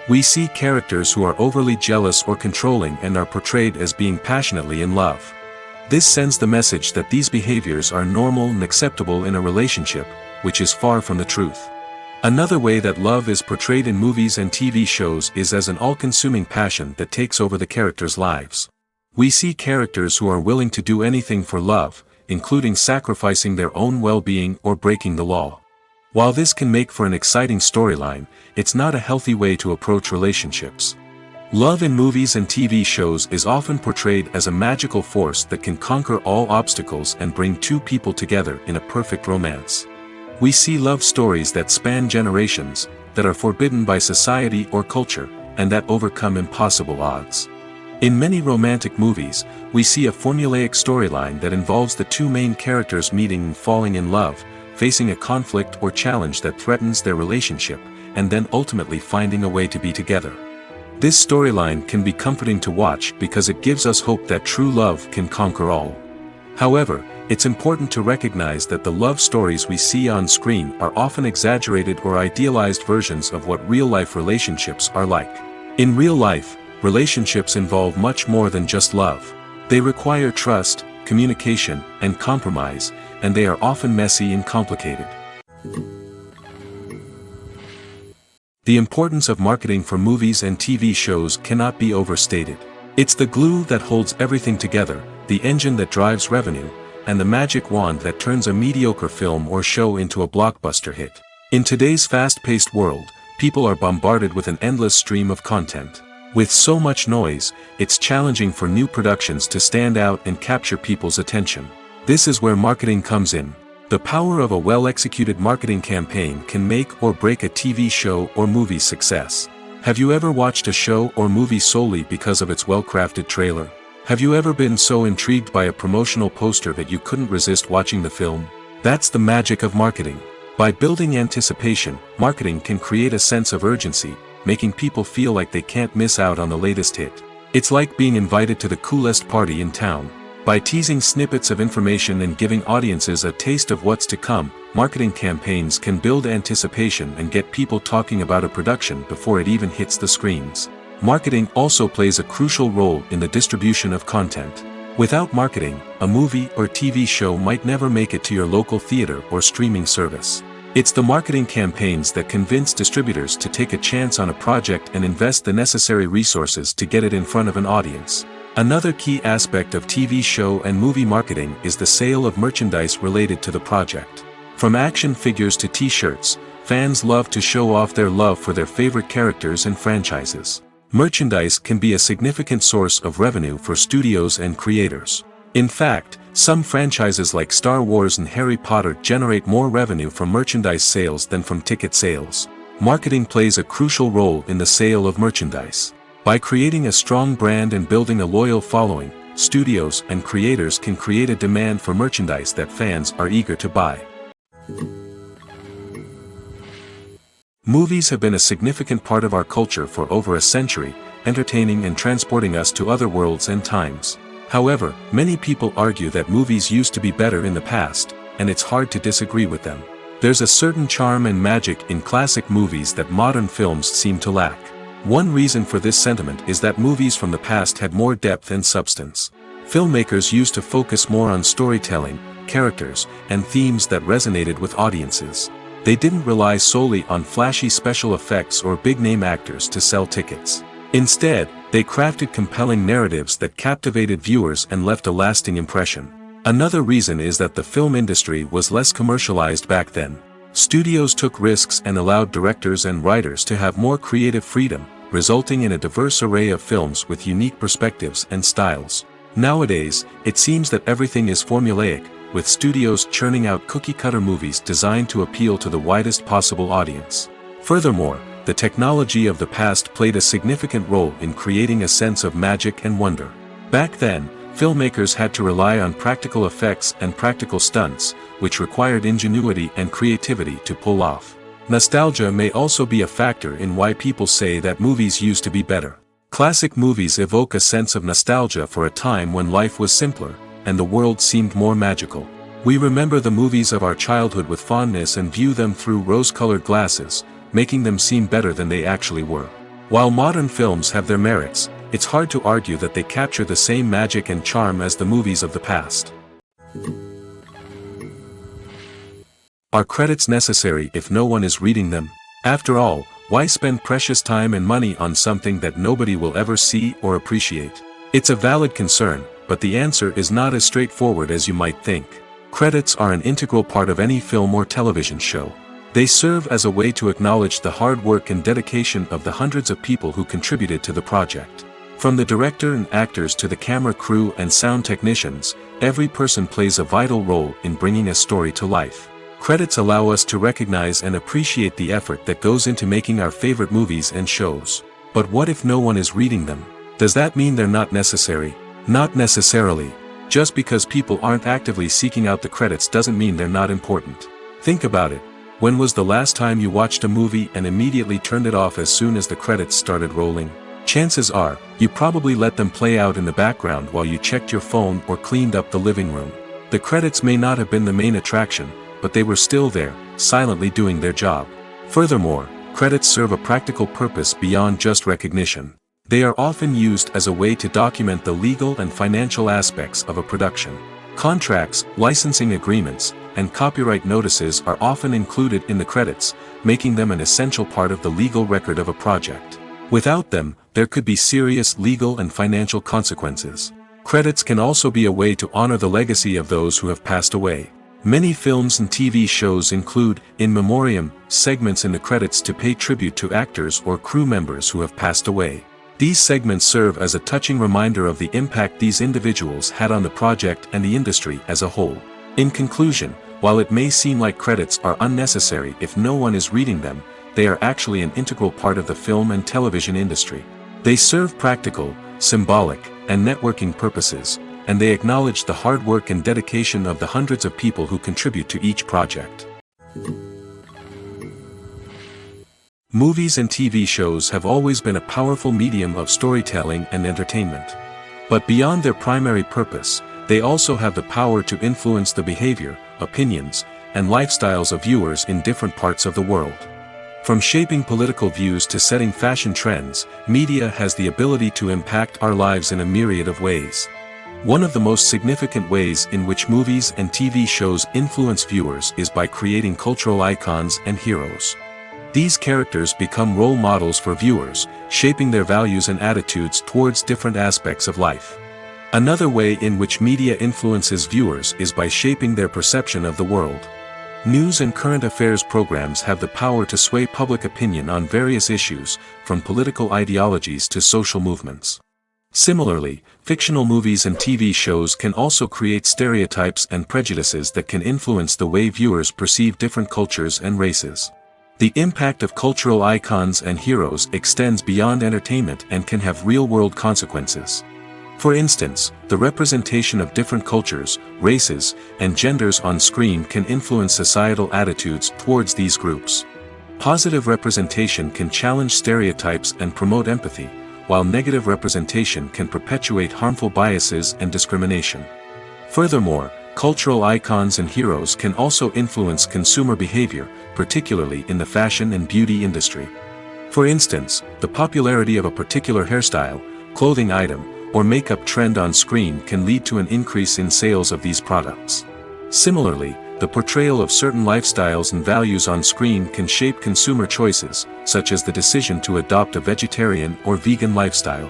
We see characters who are overly jealous or controlling and are portrayed as being passionately in love. This sends the message that these behaviors are normal and acceptable in a relationship, which is far from the truth. Another way that love is portrayed in movies and TV shows is as an all-consuming passion that takes over the characters' lives. We see characters who are willing to do anything for love, including sacrificing their own well-being or breaking the law. While this can make for an exciting storyline, it's not a healthy way to approach relationships. Love in movies and TV shows is often portrayed as a magical force that can conquer all obstacles and bring two people together in a perfect romance. We see love stories that span generations, that are forbidden by society or culture, and that overcome impossible odds. In many romantic movies, we see a formulaic storyline that involves the two main characters meeting and falling in love, facing a conflict or challenge that threatens their relationship, and then ultimately finding a way to be together. This storyline can be comforting to watch because it gives us hope that true love can conquer all. However, it's important to recognize that the love stories we see on screen are often exaggerated or idealized versions of what real-life relationships are like. In real life, relationships involve much more than just love. They require trust, communication, and compromise, and they are often messy and complicated. The importance of marketing for movies and TV shows cannot be overstated. It's the glue that holds everything together, the engine that drives revenue, and the magic wand that turns a mediocre film or show into a blockbuster hit. In today's fast-paced world, people are bombarded with an endless stream of content. With so much noise, it's challenging for new productions to stand out and capture people's attention. This is where marketing comes in. The power of a well-executed marketing campaign can make or break a TV show or movie's success. Have you ever watched a show or movie solely because of its well-crafted trailer? Have you ever been so intrigued by a promotional poster that you couldn't resist watching the film? That's the magic of marketing. By building anticipation, marketing can create a sense of urgency, making people feel like they can't miss out on the latest hit. It's like being invited to the coolest party in town. By teasing snippets of information and giving audiences a taste of what's to come, marketing campaigns can build anticipation and get people talking about a production before it even hits the screens. Marketing also plays a crucial role in the distribution of content. Without marketing, a movie or TV show might never make it to your local theater or streaming service. It's the marketing campaigns that convince distributors to take a chance on a project and invest the necessary resources to get it in front of an audience. Another key aspect of TV show and movie marketing is the sale of merchandise related to the project. From action figures to t-shirts, fans love to show off their love for their favorite characters and franchises. Merchandise can be a significant source of revenue for studios and creators. In fact, some franchises like Star Wars and Harry Potter generate more revenue from merchandise sales than from ticket sales. Marketing plays a crucial role in the sale of merchandise. By creating a strong brand and building a loyal following, studios and creators can create a demand for merchandise that fans are eager to buy. Movies have been a significant part of our culture for over a century, entertaining and transporting us to other worlds and times. However, many people argue that movies used to be better in the past, and it's hard to disagree with them. There's a certain charm and magic in classic movies that modern films seem to lack. One reason for this sentiment is that movies from the past had more depth and substance. Filmmakers used to focus more on storytelling, characters, and themes that resonated with audiences. They didn't rely solely on flashy special effects or big-name actors to sell tickets. Instead, they crafted compelling narratives that captivated viewers and left a lasting impression. Another reason is that the film industry was less commercialized back then. Studios took risks and allowed directors and writers to have more creative freedom, resulting in a diverse array of films with unique perspectives and styles. Nowadays, it seems that everything is formulaic, with studios churning out cookie-cutter movies designed to appeal to the widest possible audience. Furthermore, the technology of the past played a significant role in creating a sense of magic and wonder. Back then, filmmakers had to rely on practical effects and practical stunts, which required ingenuity and creativity to pull off. Nostalgia may also be a factor in why people say that movies used to be better. Classic movies evoke a sense of nostalgia for a time when life was simpler, and the world seemed more magical. We remember the movies of our childhood with fondness and view them through rose-colored glasses, making them seem better than they actually were. While modern films have their merits, it's hard to argue that they capture the same magic and charm as the movies of the past. Are credits necessary if no one is reading them? After all, why spend precious time and money on something that nobody will ever see or appreciate? It's a valid concern, but the answer is not as straightforward as you might think. Credits are an integral part of any film or television show. They serve as a way to acknowledge the hard work and dedication of the hundreds of people who contributed to the project. From the director and actors to the camera crew and sound technicians, every person plays a vital role in bringing a story to life. Credits allow us to recognize and appreciate the effort that goes into making our favorite movies and shows. But what if no one is reading them? Does that mean they're not necessary? Not necessarily. Just because people aren't actively seeking out the credits doesn't mean they're not important. Think about it. When was the last time you watched a movie and immediately turned it off as soon as the credits started rolling? Chances are, you probably let them play out in the background while you checked your phone or cleaned up the living room. The credits may not have been the main attraction, but they were still there, silently doing their job. Furthermore, credits serve a practical purpose beyond just recognition. They are often used as a way to document the legal and financial aspects of a production. Contracts, licensing agreements, and copyright notices are often included in the credits, making them an essential part of the legal record of a project. Without them, there could be serious legal and financial consequences. Credits can also be a way to honor the legacy of those who have passed away. Many films and TV shows include, in memoriam, segments in the credits to pay tribute to actors or crew members who have passed away. These segments serve as a touching reminder of the impact these individuals had on the project and the industry as a whole. In conclusion, while it may seem like credits are unnecessary if no one is reading them, they are actually an integral part of the film and television industry. They serve practical, symbolic, and networking purposes, and they acknowledge the hard work and dedication of the hundreds of people who contribute to each project. Movies and TV shows have always been a powerful medium of storytelling and entertainment. But beyond their primary purpose, they also have the power to influence the behavior, opinions, and lifestyles of viewers in different parts of the world. From shaping political views to setting fashion trends, media has the ability to impact our lives in a myriad of ways. One of the most significant ways in which movies and TV shows influence viewers is by creating cultural icons and heroes. These characters become role models for viewers, shaping their values and attitudes towards different aspects of life. Another way in which media influences viewers is by shaping their perception of the world. News and current affairs programs have the power to sway public opinion on various issues, from political ideologies to social movements. Similarly, fictional movies and TV shows can also create stereotypes and prejudices that can influence the way viewers perceive different cultures and races. The impact of cultural icons and heroes extends beyond entertainment and can have real-world consequences. For instance, the representation of different cultures, races, and genders on screen can influence societal attitudes towards these groups. Positive representation can challenge stereotypes and promote empathy, while negative representation can perpetuate harmful biases and discrimination. Furthermore, cultural icons and heroes can also influence consumer behavior, particularly in the fashion and beauty industry. For instance, the popularity of a particular hairstyle, clothing item, or makeup trend on screen can lead to an increase in sales of these products. Similarly, the portrayal of certain lifestyles and values on screen can shape consumer choices, such as the decision to adopt a vegetarian or vegan lifestyle.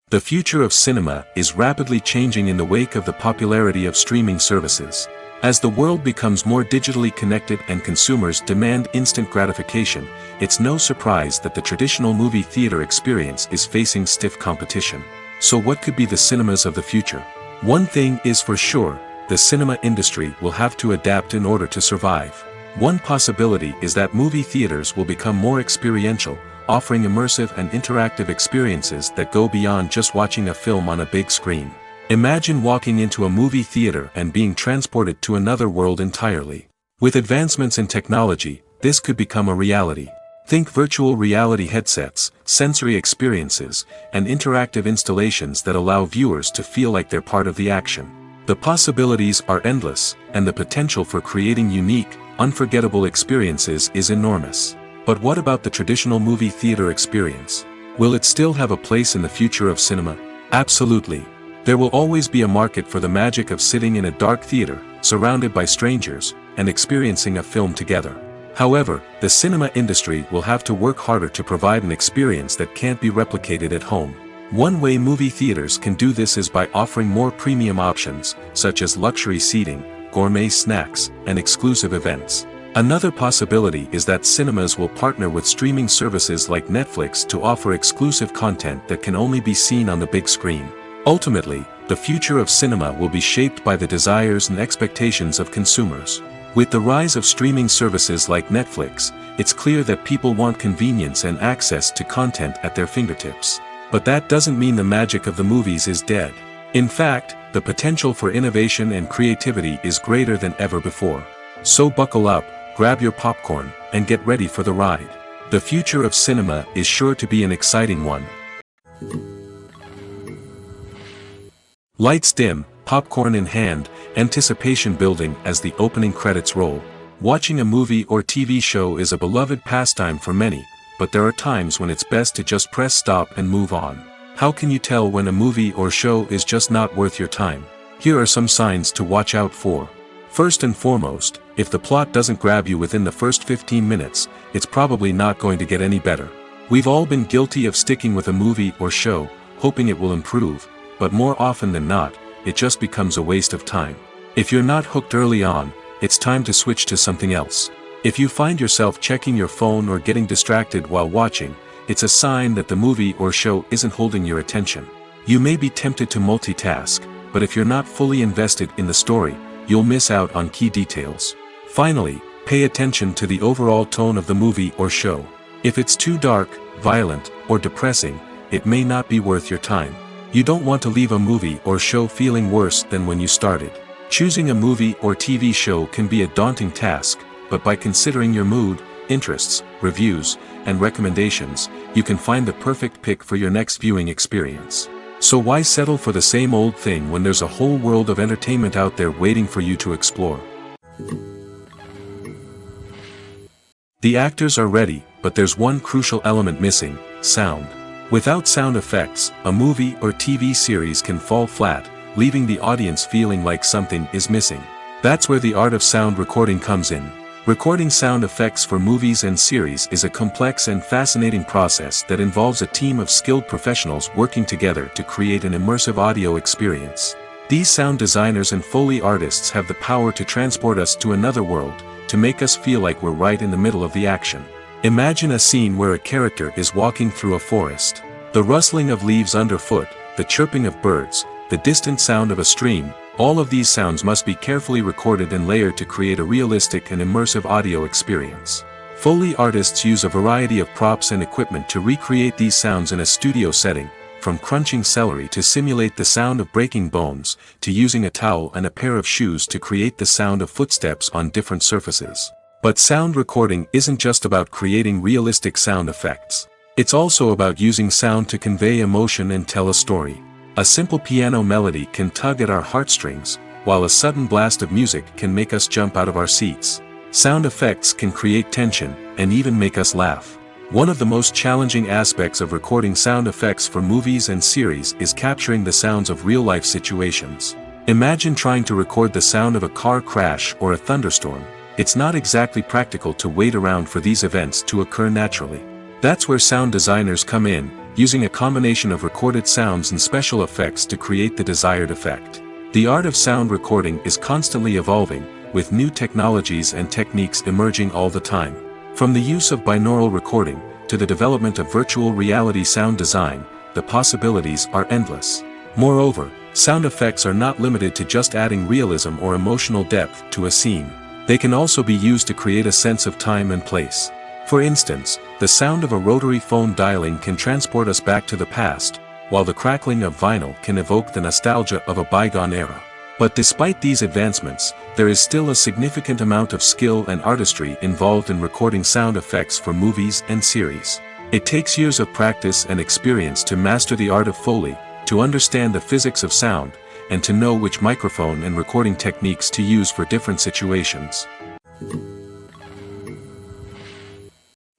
The future of cinema is rapidly changing in the wake of the popularity of streaming services. As the world becomes more digitally connected and consumers demand instant gratification, it's no surprise that the traditional movie theater experience is facing stiff competition. So what could be the cinemas of the future? One thing is for sure, the cinema industry will have to adapt in order to survive. One possibility is that movie theaters will become more experiential, offering immersive and interactive experiences that go beyond just watching a film on a big screen. Imagine walking into a movie theater and being transported to another world entirely. With advancements in technology, this could become a reality. Think virtual reality headsets, sensory experiences, and interactive installations that allow viewers to feel like they're part of the action. The possibilities are endless, and the potential for creating unique, unforgettable experiences is enormous. But what about the traditional movie theater experience? Will it still have a place in the future of cinema? Absolutely. There will always be a market for the magic of sitting in a dark theater, surrounded by strangers, and experiencing a film together. However, the cinema industry will have to work harder to provide an experience that can't be replicated at home. One way movie theaters can do this is by offering more premium options, such as luxury seating, gourmet snacks, and exclusive events. Another possibility is that cinemas will partner with streaming services like Netflix to offer exclusive content that can only be seen on the big screen. Ultimately, the future of cinema will be shaped by the desires and expectations of consumers. With the rise of streaming services like Netflix, it's clear that people want convenience and access to content at their fingertips. But that doesn't mean the magic of the movies is dead. In fact, the potential for innovation and creativity is greater than ever before. So buckle up, grab your popcorn, and get ready for the ride. The future of cinema is sure to be an exciting one. Lights dim, popcorn in hand, anticipation building as the opening credits roll. Watching a movie or TV show is a beloved pastime for many, but there are times when it's best to just press stop and move on. How can you tell when a movie or show is just not worth your time? Here are some signs to watch out for. First and foremost, if the plot doesn't grab you within the first 15 minutes, it's probably not going to get any better. We've all been guilty of sticking with a movie or show, hoping it will improve, but more often than not, it just becomes a waste of time. If you're not hooked early on, it's time to switch to something else. If you find yourself checking your phone or getting distracted while watching, it's a sign that the movie or show isn't holding your attention. You may be tempted to multitask, but if you're not fully invested in the story, you'll miss out on key details. Finally, pay attention to the overall tone of the movie or show. If it's too dark, violent, or depressing, it may not be worth your time. You don't want to leave a movie or show feeling worse than when you started. Choosing a movie or TV show can be a daunting task, but by considering your mood, interests, reviews, and recommendations, you can find the perfect pick for your next viewing experience. So why settle for the same old thing when there's a whole world of entertainment out there waiting for you to explore? The actors are ready, but there's one crucial element missing: sound. Without sound effects, a movie or TV series can fall flat, leaving the audience feeling like something is missing. That's where the art of sound recording comes in. Recording sound effects for movies and series is a complex and fascinating process that involves a team of skilled professionals working together to create an immersive audio experience. These sound designers and Foley artists have the power to transport us to another world, to make us feel like we're right in the middle of the action. Imagine a scene where a character is walking through a forest. The rustling of leaves underfoot, the chirping of birds, the distant sound of a stream, all of these sounds must be carefully recorded and layered to create a realistic and immersive audio experience. Foley artists use a variety of props and equipment to recreate these sounds in a studio setting, from crunching celery to simulate the sound of breaking bones, to using a towel and a pair of shoes to create the sound of footsteps on different surfaces. But sound recording isn't just about creating realistic sound effects. It's also about using sound to convey emotion and tell a story. A simple piano melody can tug at our heartstrings, while a sudden blast of music can make us jump out of our seats. Sound effects can create tension, and even make us laugh. One of the most challenging aspects of recording sound effects for movies and series is capturing the sounds of real-life situations. Imagine trying to record the sound of a car crash or a thunderstorm. It's not exactly practical to wait around for these events to occur naturally. That's where sound designers come in, using a combination of recorded sounds and special effects to create the desired effect. The art of sound recording is constantly evolving, with new technologies and techniques emerging all the time. From the use of binaural recording, to the development of virtual reality sound design, the possibilities are endless. Moreover, sound effects are not limited to just adding realism or emotional depth to a scene. They can also be used to create a sense of time and place. For instance, the sound of a rotary phone dialing can transport us back to the past, while the crackling of vinyl can evoke the nostalgia of a bygone era. But despite these advancements, there is still a significant amount of skill and artistry involved in recording sound effects for movies and series. It takes years of practice and experience to master the art of Foley, to understand the physics of sound, and to know which microphone and recording techniques to use for different situations.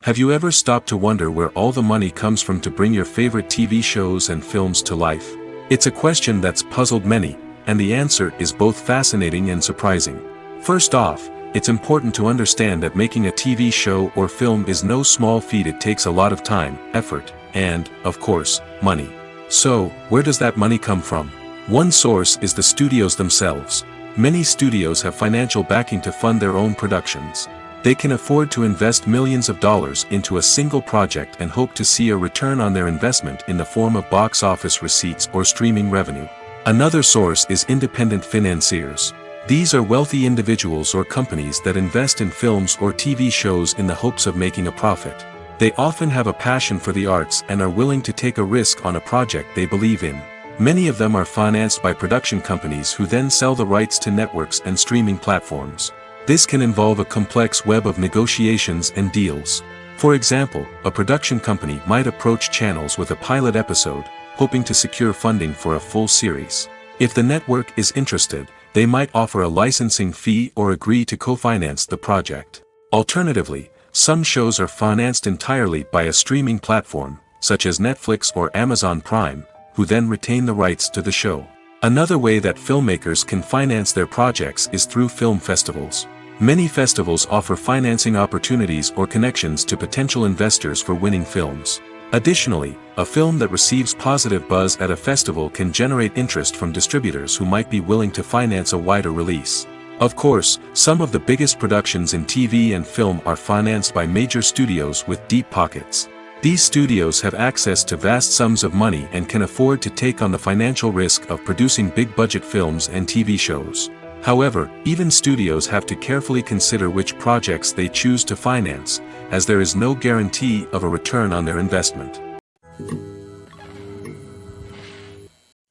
Have you ever stopped to wonder where all the money comes from to bring your favorite TV shows and films to life? It's a question that's puzzled many, and the answer is both fascinating and surprising. First off, it's important to understand that making a TV show or film is no small feat. It takes a lot of time, effort, and, of course, money. So, where does that money come from? One source is the studios themselves. Many studios have financial backing to fund their own productions. They can afford to invest millions of dollars into a single project and hope to see a return on their investment in the form of box office receipts or streaming revenue. Another source is independent financiers. These are wealthy individuals or companies that invest in films or TV shows in the hopes of making a profit. They often have a passion for the arts and are willing to take a risk on a project they believe in. Many of them are financed by production companies who then sell the rights to networks and streaming platforms. This can involve a complex web of negotiations and deals. For example, a production company might approach channels with a pilot episode, hoping to secure funding for a full series. If the network is interested, they might offer a licensing fee or agree to co-finance the project. Alternatively, some shows are financed entirely by a streaming platform, such as Netflix or Amazon Prime, who then retain the rights to the show. Another way that filmmakers can finance their projects is through film festivals. Many festivals offer financing opportunities or connections to potential investors for winning films. Additionally, a film that receives positive buzz at a festival can generate interest from distributors who might be willing to finance a wider release. Of course, some of the biggest productions in TV and film are financed by major studios with deep pockets. These studios have access to vast sums of money and can afford to take on the financial risk of producing big-budget films and TV shows. However, even studios have to carefully consider which projects they choose to finance, as there is no guarantee of a return on their investment.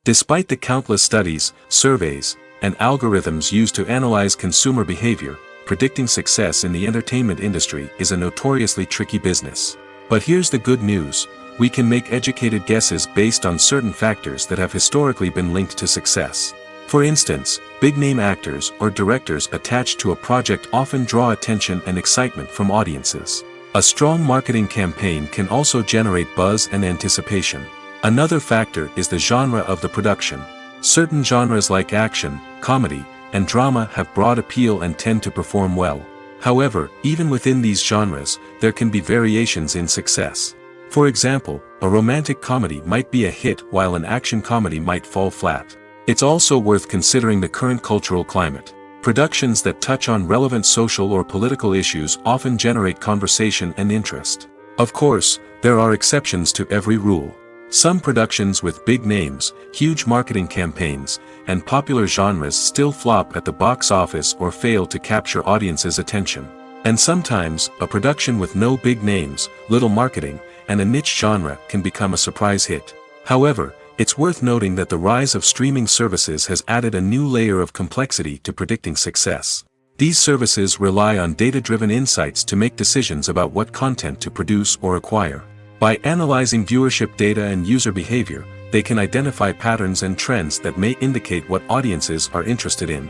Despite the countless studies, surveys, and algorithms used to analyze consumer behavior, predicting success in the entertainment industry is a notoriously tricky business. But here's the good news: we can make educated guesses based on certain factors that have historically been linked to success. For instance, big-name actors or directors attached to a project often draw attention and excitement from audiences. A strong marketing campaign can also generate buzz and anticipation. Another factor is the genre of the production. Certain genres like action, comedy, and drama have broad appeal and tend to perform well. However, even within these genres, there can be variations in success. For example, a romantic comedy might be a hit while an action comedy might fall flat. It's also worth considering the current cultural climate. Productions that touch on relevant social or political issues often generate conversation and interest. Of course, there are exceptions to every rule. Some productions with big names, huge marketing campaigns, and popular genres still flop at the box office or fail to capture audiences' attention. And sometimes, a production with no big names, little marketing, and a niche genre can become a surprise hit. However, it's worth noting that the rise of streaming services has added a new layer of complexity to predicting success. These services rely on data-driven insights to make decisions about what content to produce or acquire. By analyzing viewership data and user behavior, they can identify patterns and trends that may indicate what audiences are interested in.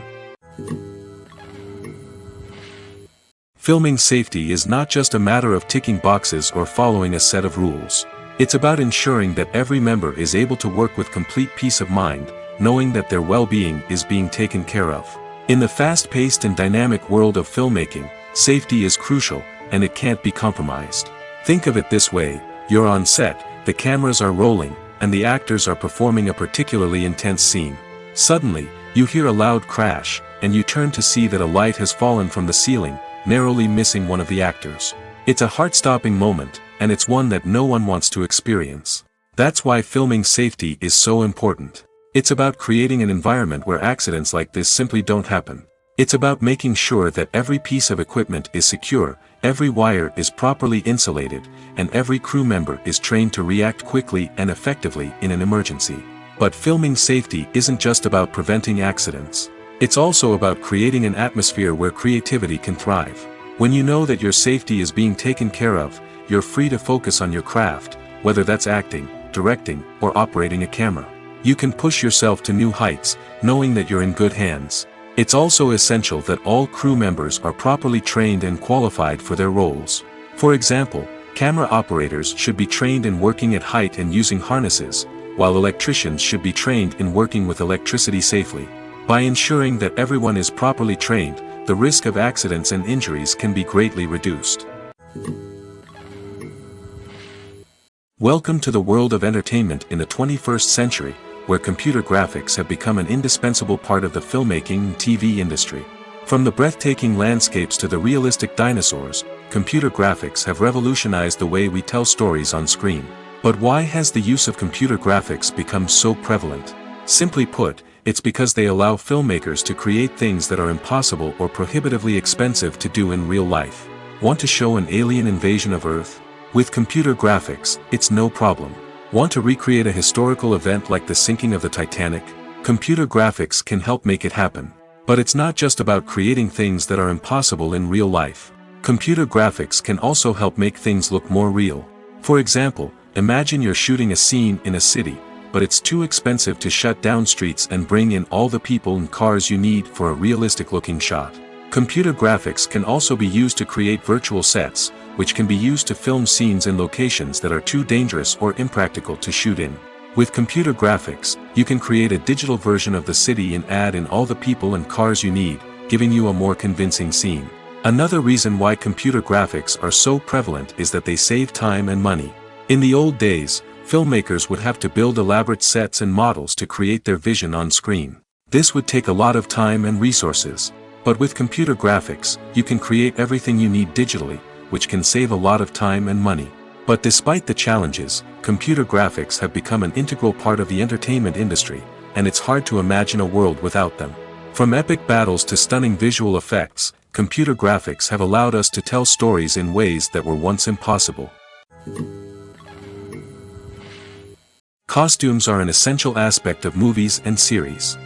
Filming safety is not just a matter of ticking boxes or following a set of rules. It's about ensuring that every member is able to work with complete peace of mind, knowing that their well-being is being taken care of. In the fast-paced and dynamic world of filmmaking, safety is crucial, and it can't be compromised. Think of it this way: you're on set, the cameras are rolling, and the actors are performing a particularly intense scene. Suddenly, you hear a loud crash, and you turn to see that a light has fallen from the ceiling, narrowly missing one of the actors. It's a heart-stopping moment, and it's one that no one wants to experience. That's why filming safety is so important. It's about creating an environment where accidents like this simply don't happen. It's about making sure that every piece of equipment is secure, every wire is properly insulated, and every crew member is trained to react quickly and effectively in an emergency. But filming safety isn't just about preventing accidents. It's also about creating an atmosphere where creativity can thrive. When you know that your safety is being taken care of, you're free to focus on your craft, whether that's acting, directing, or operating a camera. You can push yourself to new heights, knowing that you're in good hands. It's also essential that all crew members are properly trained and qualified for their roles. For example, camera operators should be trained in working at height and using harnesses, while electricians should be trained in working with electricity safely. By ensuring that everyone is properly trained, the risk of accidents and injuries can be greatly reduced. Welcome to the world of entertainment in the 21st century, where computer graphics have become an indispensable part of the filmmaking and TV industry. From the breathtaking landscapes to the realistic dinosaurs, computer graphics have revolutionized the way we tell stories on screen. But why has the use of computer graphics become so prevalent? Simply put, it's because they allow filmmakers to create things that are impossible or prohibitively expensive to do in real life. Want to show an alien invasion of Earth? With computer graphics, it's no problem. Want to recreate a historical event like the sinking of the Titanic? Computer graphics can help make it happen. But it's not just about creating things that are impossible in real life. Computer graphics can also help make things look more real. For example, imagine you're shooting a scene in a city, but it's too expensive to shut down streets and bring in all the people and cars you need for a realistic-looking shot. Computer graphics can also be used to create virtual sets, which can be used to film scenes in locations that are too dangerous or impractical to shoot in. With computer graphics, you can create a digital version of the city and add in all the people and cars you need, giving you a more convincing scene. Another reason why computer graphics are so prevalent is that they save time and money. In the old days, filmmakers would have to build elaborate sets and models to create their vision on screen. This would take a lot of time and resources. But with computer graphics, you can create everything you need digitally, which can save a lot of time and money. But despite the challenges, computer graphics have become an integral part of the entertainment industry, and it's hard to imagine a world without them. From epic battles to stunning visual effects, computer graphics have allowed us to tell stories in ways that were once impossible. Costumes are an essential aspect of movies and series.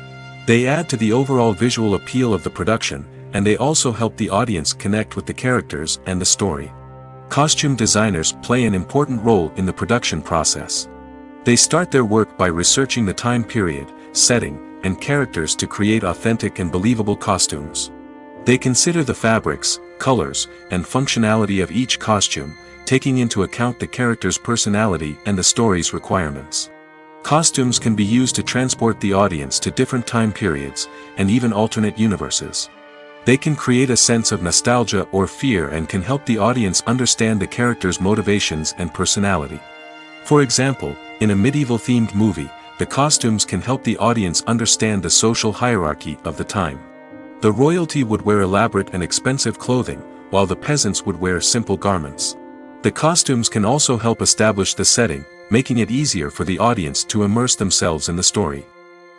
They add to the overall visual appeal of the production, and they also help the audience connect with the characters and the story. Costume designers play an important role in the production process. They start their work by researching the time period, setting, and characters to create authentic and believable costumes. They consider the fabrics, colors, and functionality of each costume, taking into account the character's personality and the story's requirements. Costumes can be used to transport the audience to different time periods, and even alternate universes. They can create a sense of nostalgia or fear and can help the audience understand the character's motivations and personality. For example, in a medieval-themed movie, the costumes can help the audience understand the social hierarchy of the time. The royalty would wear elaborate and expensive clothing, while the peasants would wear simple garments. The costumes can also help establish the setting, making it easier for the audience to immerse themselves in the story.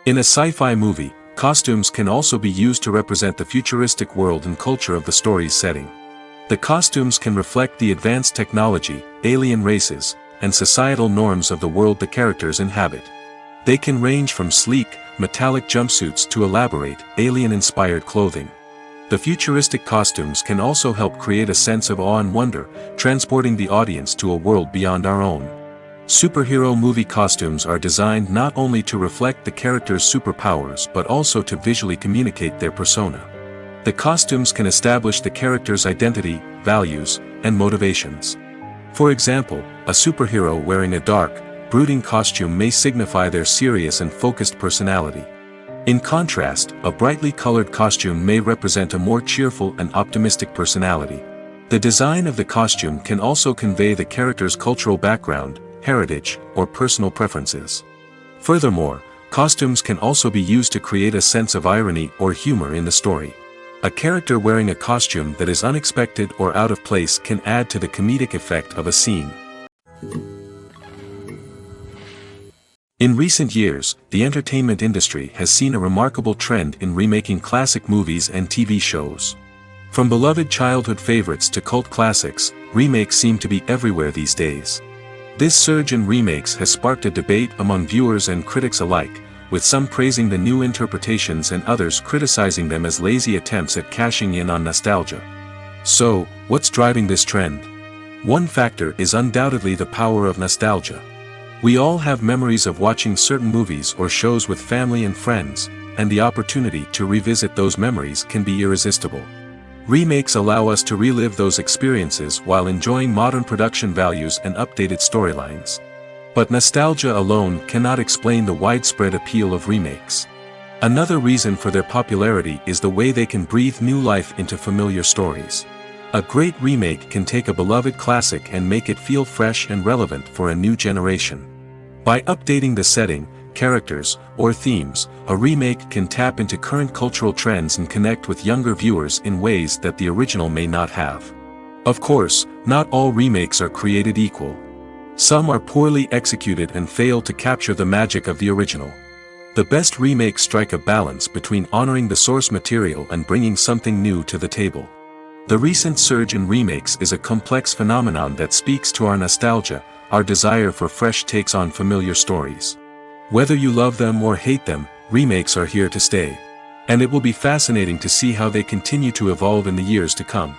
In a sci-fi movie, costumes can also be used to represent the futuristic world and culture of the story's setting. The costumes can reflect the advanced technology, alien races, and societal norms of the world the characters inhabit. They can range from sleek, metallic jumpsuits to elaborate, alien-inspired clothing. The futuristic costumes can also help create a sense of awe and wonder, transporting the audience to a world beyond our own. Superhero movie costumes are designed not only to reflect the character's superpowers but also to visually communicate their persona. The costumes can establish the character's identity, values, and motivations. For example, a superhero wearing a dark, brooding costume may signify their serious and focused personality. In contrast, a brightly colored costume may represent a more cheerful and optimistic personality. The design of the costume can also convey the character's cultural background, heritage, or personal preferences. Furthermore, costumes can also be used to create a sense of irony or humor in the story. A character wearing a costume that is unexpected or out of place can add to the comedic effect of a scene. In recent years, the entertainment industry has seen a remarkable trend in remaking classic movies and TV shows. From beloved childhood favorites to cult classics, remakes seem to be everywhere these days. This surge in remakes has sparked a debate among viewers and critics alike, with some praising the new interpretations and others criticizing them as lazy attempts at cashing in on nostalgia. So, what's driving this trend? One factor is undoubtedly the power of nostalgia. We all have memories of watching certain movies or shows with family and friends, and the opportunity to revisit those memories can be irresistible. Remakes allow us to relive those experiences while enjoying modern production values and updated storylines. But nostalgia alone cannot explain the widespread appeal of remakes. Another reason for their popularity is the way they can breathe new life into familiar stories. A great remake can take a beloved classic and make it feel fresh and relevant for a new generation. By updating the setting, characters, or themes, a remake can tap into current cultural trends and connect with younger viewers in ways that the original may not have. Of course, not all remakes are created equal. Some are poorly executed and fail to capture the magic of the original. The best remakes strike a balance between honoring the source material and bringing something new to the table. The recent surge in remakes is a complex phenomenon that speaks to our nostalgia, our desire for fresh takes on familiar stories. Whether you love them or hate them, remakes are here to stay. And it will be fascinating to see how they continue to evolve in the years to come.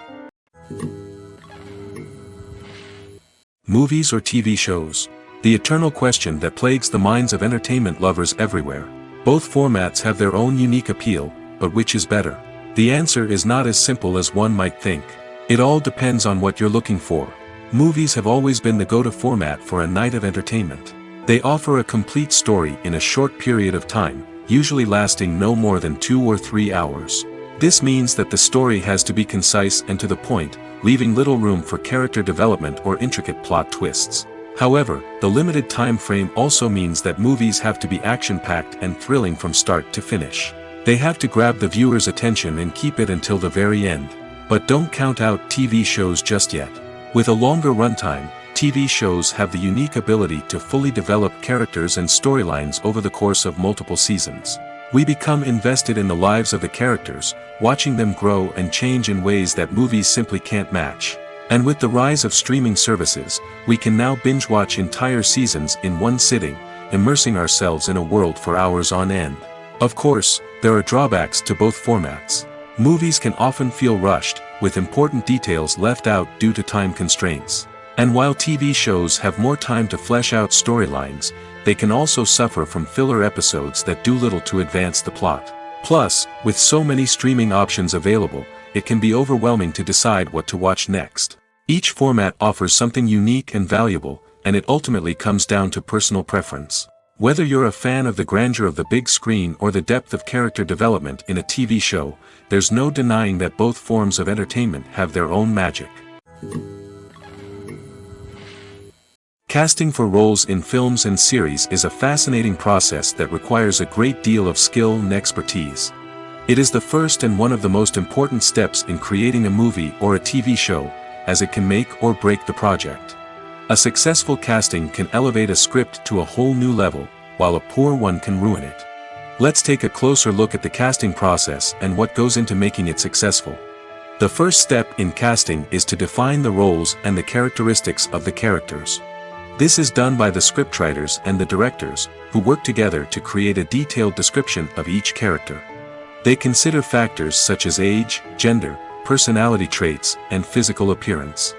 Movies or TV shows? The eternal question that plagues the minds of entertainment lovers everywhere. Both formats have their own unique appeal, but which is better? The answer is not as simple as one might think. It all depends on what you're looking for. Movies have always been the go-to format for a night of entertainment. They offer a complete story in a short period of time, usually lasting no more than 2 or 3 hours. This means that the story has to be concise and to the point, leaving little room for character development or intricate plot twists. However, the limited time frame also means that movies have to be action-packed and thrilling from start to finish. They have to grab the viewer's attention and keep it until the very end. But don't count out TV shows just yet. With a longer runtime, TV shows have the unique ability to fully develop characters and storylines over the course of multiple seasons. We become invested in the lives of the characters, watching them grow and change in ways that movies simply can't match. And with the rise of streaming services, we can now binge-watch entire seasons in one sitting, immersing ourselves in a world for hours on end. Of course, there are drawbacks to both formats. Movies can often feel rushed, with important details left out due to time constraints. And while TV shows have more time to flesh out storylines, they can also suffer from filler episodes that do little to advance the plot. Plus, with so many streaming options available, it can be overwhelming to decide what to watch next. Each format offers something unique and valuable, and it ultimately comes down to personal preference. Whether you're a fan of the grandeur of the big screen or the depth of character development in a TV show, there's no denying that both forms of entertainment have their own magic. Casting for roles in films and series is a fascinating process that requires a great deal of skill and expertise. It is the first and one of the most important steps in creating a movie or a TV show, as it can make or break the project. A successful casting can elevate a script to a whole new level, while a poor one can ruin it. Let's take a closer look at the casting process and what goes into making it successful. The first step in casting is to define the roles and the characteristics of the characters. This is done by the scriptwriters and the directors, who work together to create a detailed description of each character. They consider factors such as age, gender, personality traits, and physical appearance.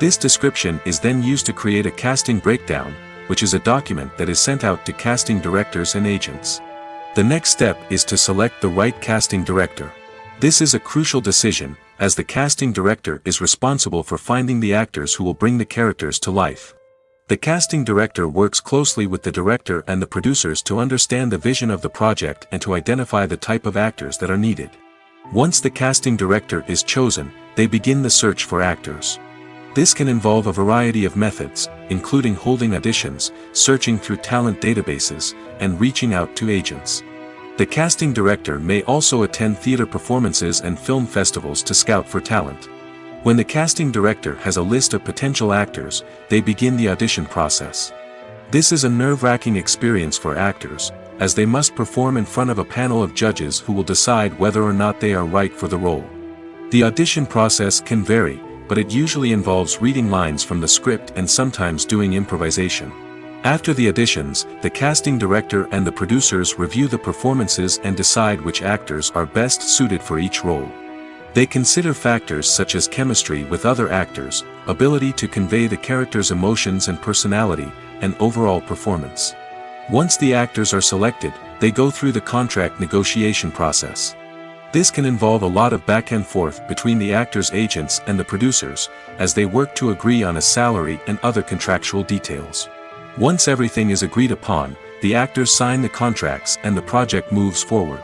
This description is then used to create a casting breakdown, which is a document that is sent out to casting directors and agents. The next step is to select the right casting director. This is a crucial decision, as the casting director is responsible for finding the actors who will bring the characters to life. The casting director works closely with the director and the producers to understand the vision of the project and to identify the type of actors that are needed. Once the casting director is chosen, they begin the search for actors. This can involve a variety of methods, including holding auditions, searching through talent databases, and reaching out to agents. The casting director may also attend theater performances and film festivals to scout for talent. When the casting director has a list of potential actors, they begin the audition process. This is a nerve-wracking experience for actors, as they must perform in front of a panel of judges who will decide whether or not they are right for the role. The audition process can vary, but it usually involves reading lines from the script and sometimes doing improvisation. After the auditions, the casting director and the producers review the performances and decide which actors are best suited for each role. They consider factors such as chemistry with other actors, ability to convey the character's emotions and personality, and overall performance. Once the actors are selected, they go through the contract negotiation process. This can involve a lot of back and forth between the actors' agents and the producers, as they work to agree on a salary and other contractual details. Once everything is agreed upon, the actors sign the contracts and the project moves forward.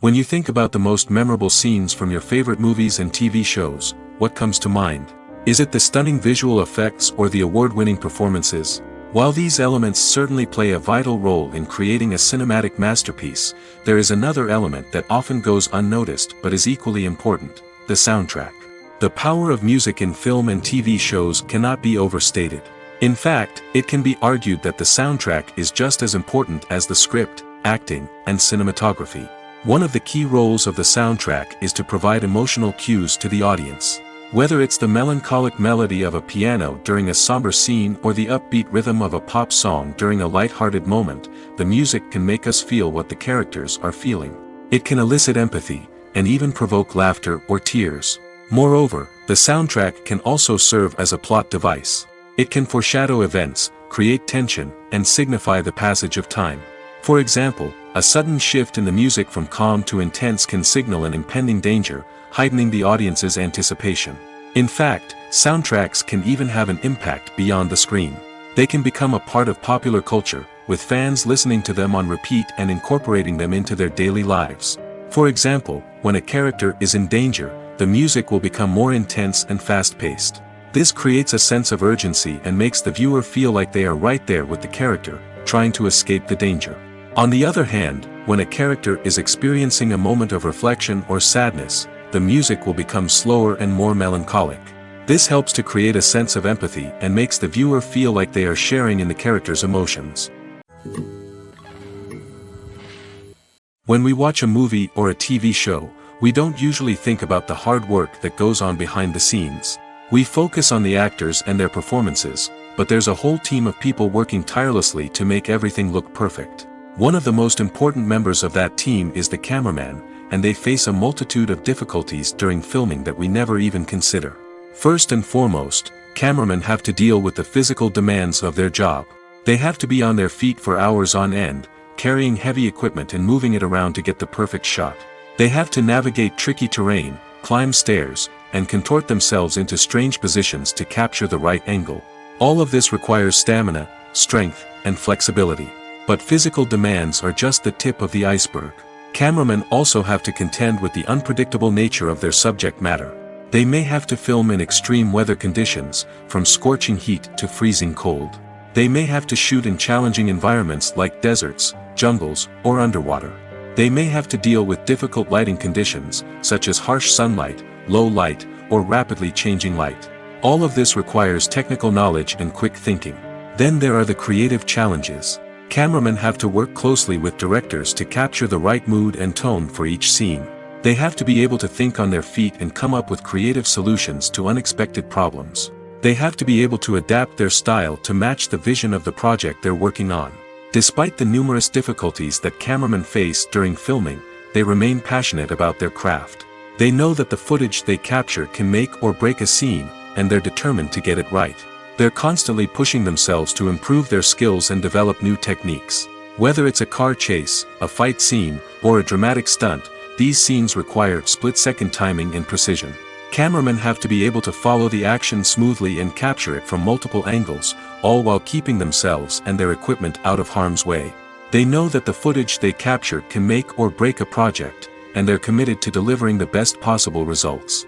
When you think about the most memorable scenes from your favorite movies and TV shows, what comes to mind? Is it the stunning visual effects or the award-winning performances? While these elements certainly play a vital role in creating a cinematic masterpiece, there is another element that often goes unnoticed but is equally important: the soundtrack. The power of music in film and TV shows cannot be overstated. In fact, it can be argued that the soundtrack is just as important as the script, acting, and cinematography. One of the key roles of the soundtrack is to provide emotional cues to the audience. Whether it's the melancholic melody of a piano during a somber scene or the upbeat rhythm of a pop song during a light-hearted moment, the music can make us feel what the characters are feeling. It can elicit empathy, and even provoke laughter or tears. Moreover, the soundtrack can also serve as a plot device. It can foreshadow events, create tension, and signify the passage of time. For example, a sudden shift in the music from calm to intense can signal an impending danger, heightening the audience's anticipation. In fact, soundtracks can even have an impact beyond the screen. They can become a part of popular culture, with fans listening to them on repeat and incorporating them into their daily lives. For example, when a character is in danger, the music will become more intense and fast-paced. This creates a sense of urgency and makes the viewer feel like they are right there with the character, trying to escape the danger. On the other hand, when a character is experiencing a moment of reflection or sadness, the music will become slower and more melancholic. This helps to create a sense of empathy and makes the viewer feel like they are sharing in the character's emotions. When we watch a movie or a TV show, we don't usually think about the hard work that goes on behind the scenes. We focus on the actors and their performances, but there's a whole team of people working tirelessly to make everything look perfect. One of the most important members of that team is the cameraman, and they face a multitude of difficulties during filming that we never even consider. First and foremost, cameramen have to deal with the physical demands of their job. They have to be on their feet for hours on end, carrying heavy equipment and moving it around to get the perfect shot. They have to navigate tricky terrain, climb stairs, and contort themselves into strange positions to capture the right angle. All of this requires stamina, strength, and flexibility. But physical demands are just the tip of the iceberg. Cameramen also have to contend with the unpredictable nature of their subject matter. They may have to film in extreme weather conditions, from scorching heat to freezing cold. They may have to shoot in challenging environments like deserts, jungles, or underwater. They may have to deal with difficult lighting conditions, such as harsh sunlight, low light, or rapidly changing light. All of this requires technical knowledge and quick thinking. Then there are the creative challenges. Cameramen have to work closely with directors to capture the right mood and tone for each scene. They have to be able to think on their feet and come up with creative solutions to unexpected problems. They have to be able to adapt their style to match the vision of the project they're working on. Despite the numerous difficulties that cameramen face during filming, they remain passionate about their craft. They know that the footage they capture can make or break a scene, and they're determined to get it right. They're constantly pushing themselves to improve their skills and develop new techniques. Whether it's a car chase, a fight scene, or a dramatic stunt, these scenes require split-second timing and precision. Cameramen have to be able to follow the action smoothly and capture it from multiple angles, all while keeping themselves and their equipment out of harm's way. They know that the footage they capture can make or break a project, and they're committed to delivering the best possible results.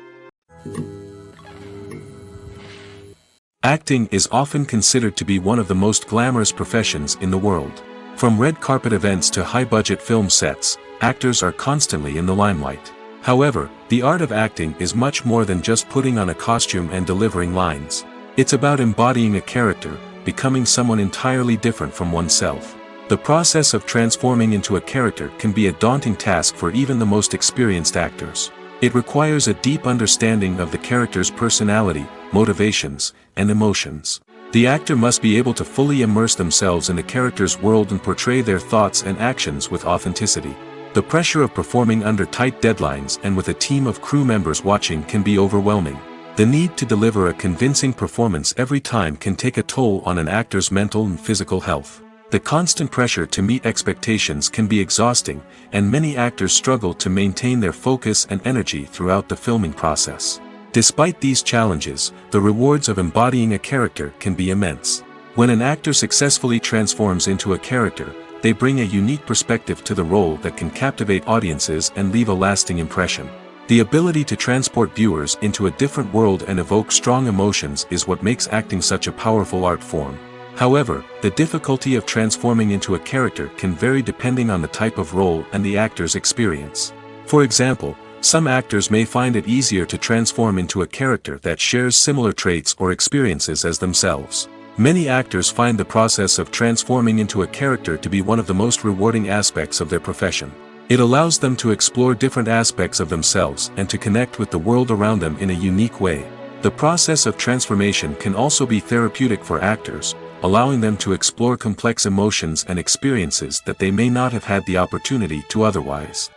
Acting is often considered to be one of the most glamorous professions in the world. From red carpet events to high-budget film sets, actors are constantly in the limelight. However, the art of acting is much more than just putting on a costume and delivering lines. It's about embodying a character, becoming someone entirely different from oneself. The process of transforming into a character can be a daunting task for even the most experienced actors. It requires a deep understanding of the character's personality, motivations, and emotions. The actor must be able to fully immerse themselves in the character's world and portray their thoughts and actions with authenticity. The pressure of performing under tight deadlines and with a team of crew members watching can be overwhelming. The need to deliver a convincing performance every time can take a toll on an actor's mental and physical health. The constant pressure to meet expectations can be exhausting, and many actors struggle to maintain their focus and energy throughout the filming process. Despite these challenges, the rewards of embodying a character can be immense. When an actor successfully transforms into a character, they bring a unique perspective to the role that can captivate audiences and leave a lasting impression. The ability to transport viewers into a different world and evoke strong emotions is what makes acting such a powerful art form. However, the difficulty of transforming into a character can vary depending on the type of role and the actor's experience. For example, some actors may find it easier to transform into a character that shares similar traits or experiences as themselves. Many actors find the process of transforming into a character to be one of the most rewarding aspects of their profession. It allows them to explore different aspects of themselves and to connect with the world around them in a unique way. The process of transformation can also be therapeutic for actors, allowing them to explore complex emotions and experiences that they may not have had the opportunity to otherwise.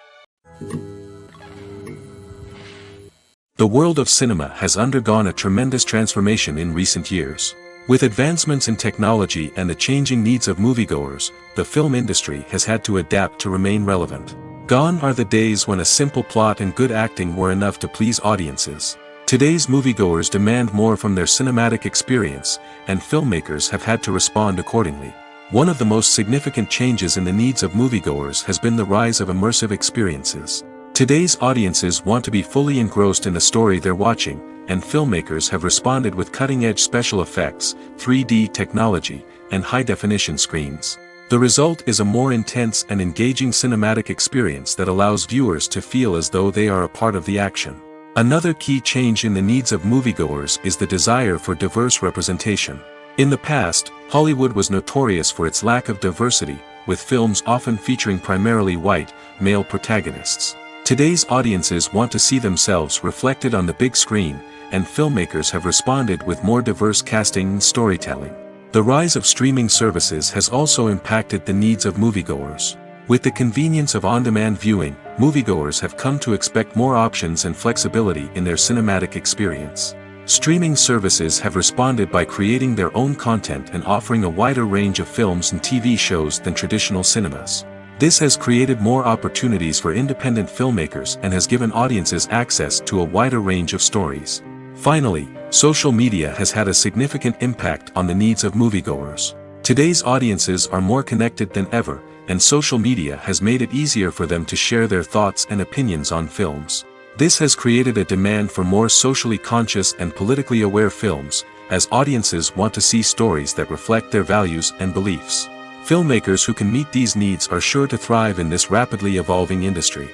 The world of cinema has undergone a tremendous transformation in recent years. With advancements in technology and the changing needs of moviegoers, the film industry has had to adapt to remain relevant. Gone are the days when a simple plot and good acting were enough to please audiences. Today's moviegoers demand more from their cinematic experience, and filmmakers have had to respond accordingly. One of the most significant changes in the needs of moviegoers has been the rise of immersive experiences. Today's audiences want to be fully engrossed in the story they're watching, and filmmakers have responded with cutting-edge special effects, 3D technology, and high-definition screens. The result is a more intense and engaging cinematic experience that allows viewers to feel as though they are a part of the action. Another key change in the needs of moviegoers is the desire for diverse representation. In the past, Hollywood was notorious for its lack of diversity, with films often featuring primarily white, male protagonists. Today's audiences want to see themselves reflected on the big screen, and filmmakers have responded with more diverse casting and storytelling. The rise of streaming services has also impacted the needs of moviegoers. With the convenience of on-demand viewing, moviegoers have come to expect more options and flexibility in their cinematic experience. Streaming services have responded by creating their own content and offering a wider range of films and TV shows than traditional cinemas. This has created more opportunities for independent filmmakers and has given audiences access to a wider range of stories. Finally, social media has had a significant impact on the needs of moviegoers. Today's audiences are more connected than ever, and social media has made it easier for them to share their thoughts and opinions on films. This has created a demand for more socially conscious and politically aware films, as audiences want to see stories that reflect their values and beliefs. Filmmakers who can meet these needs are sure to thrive in this rapidly evolving industry.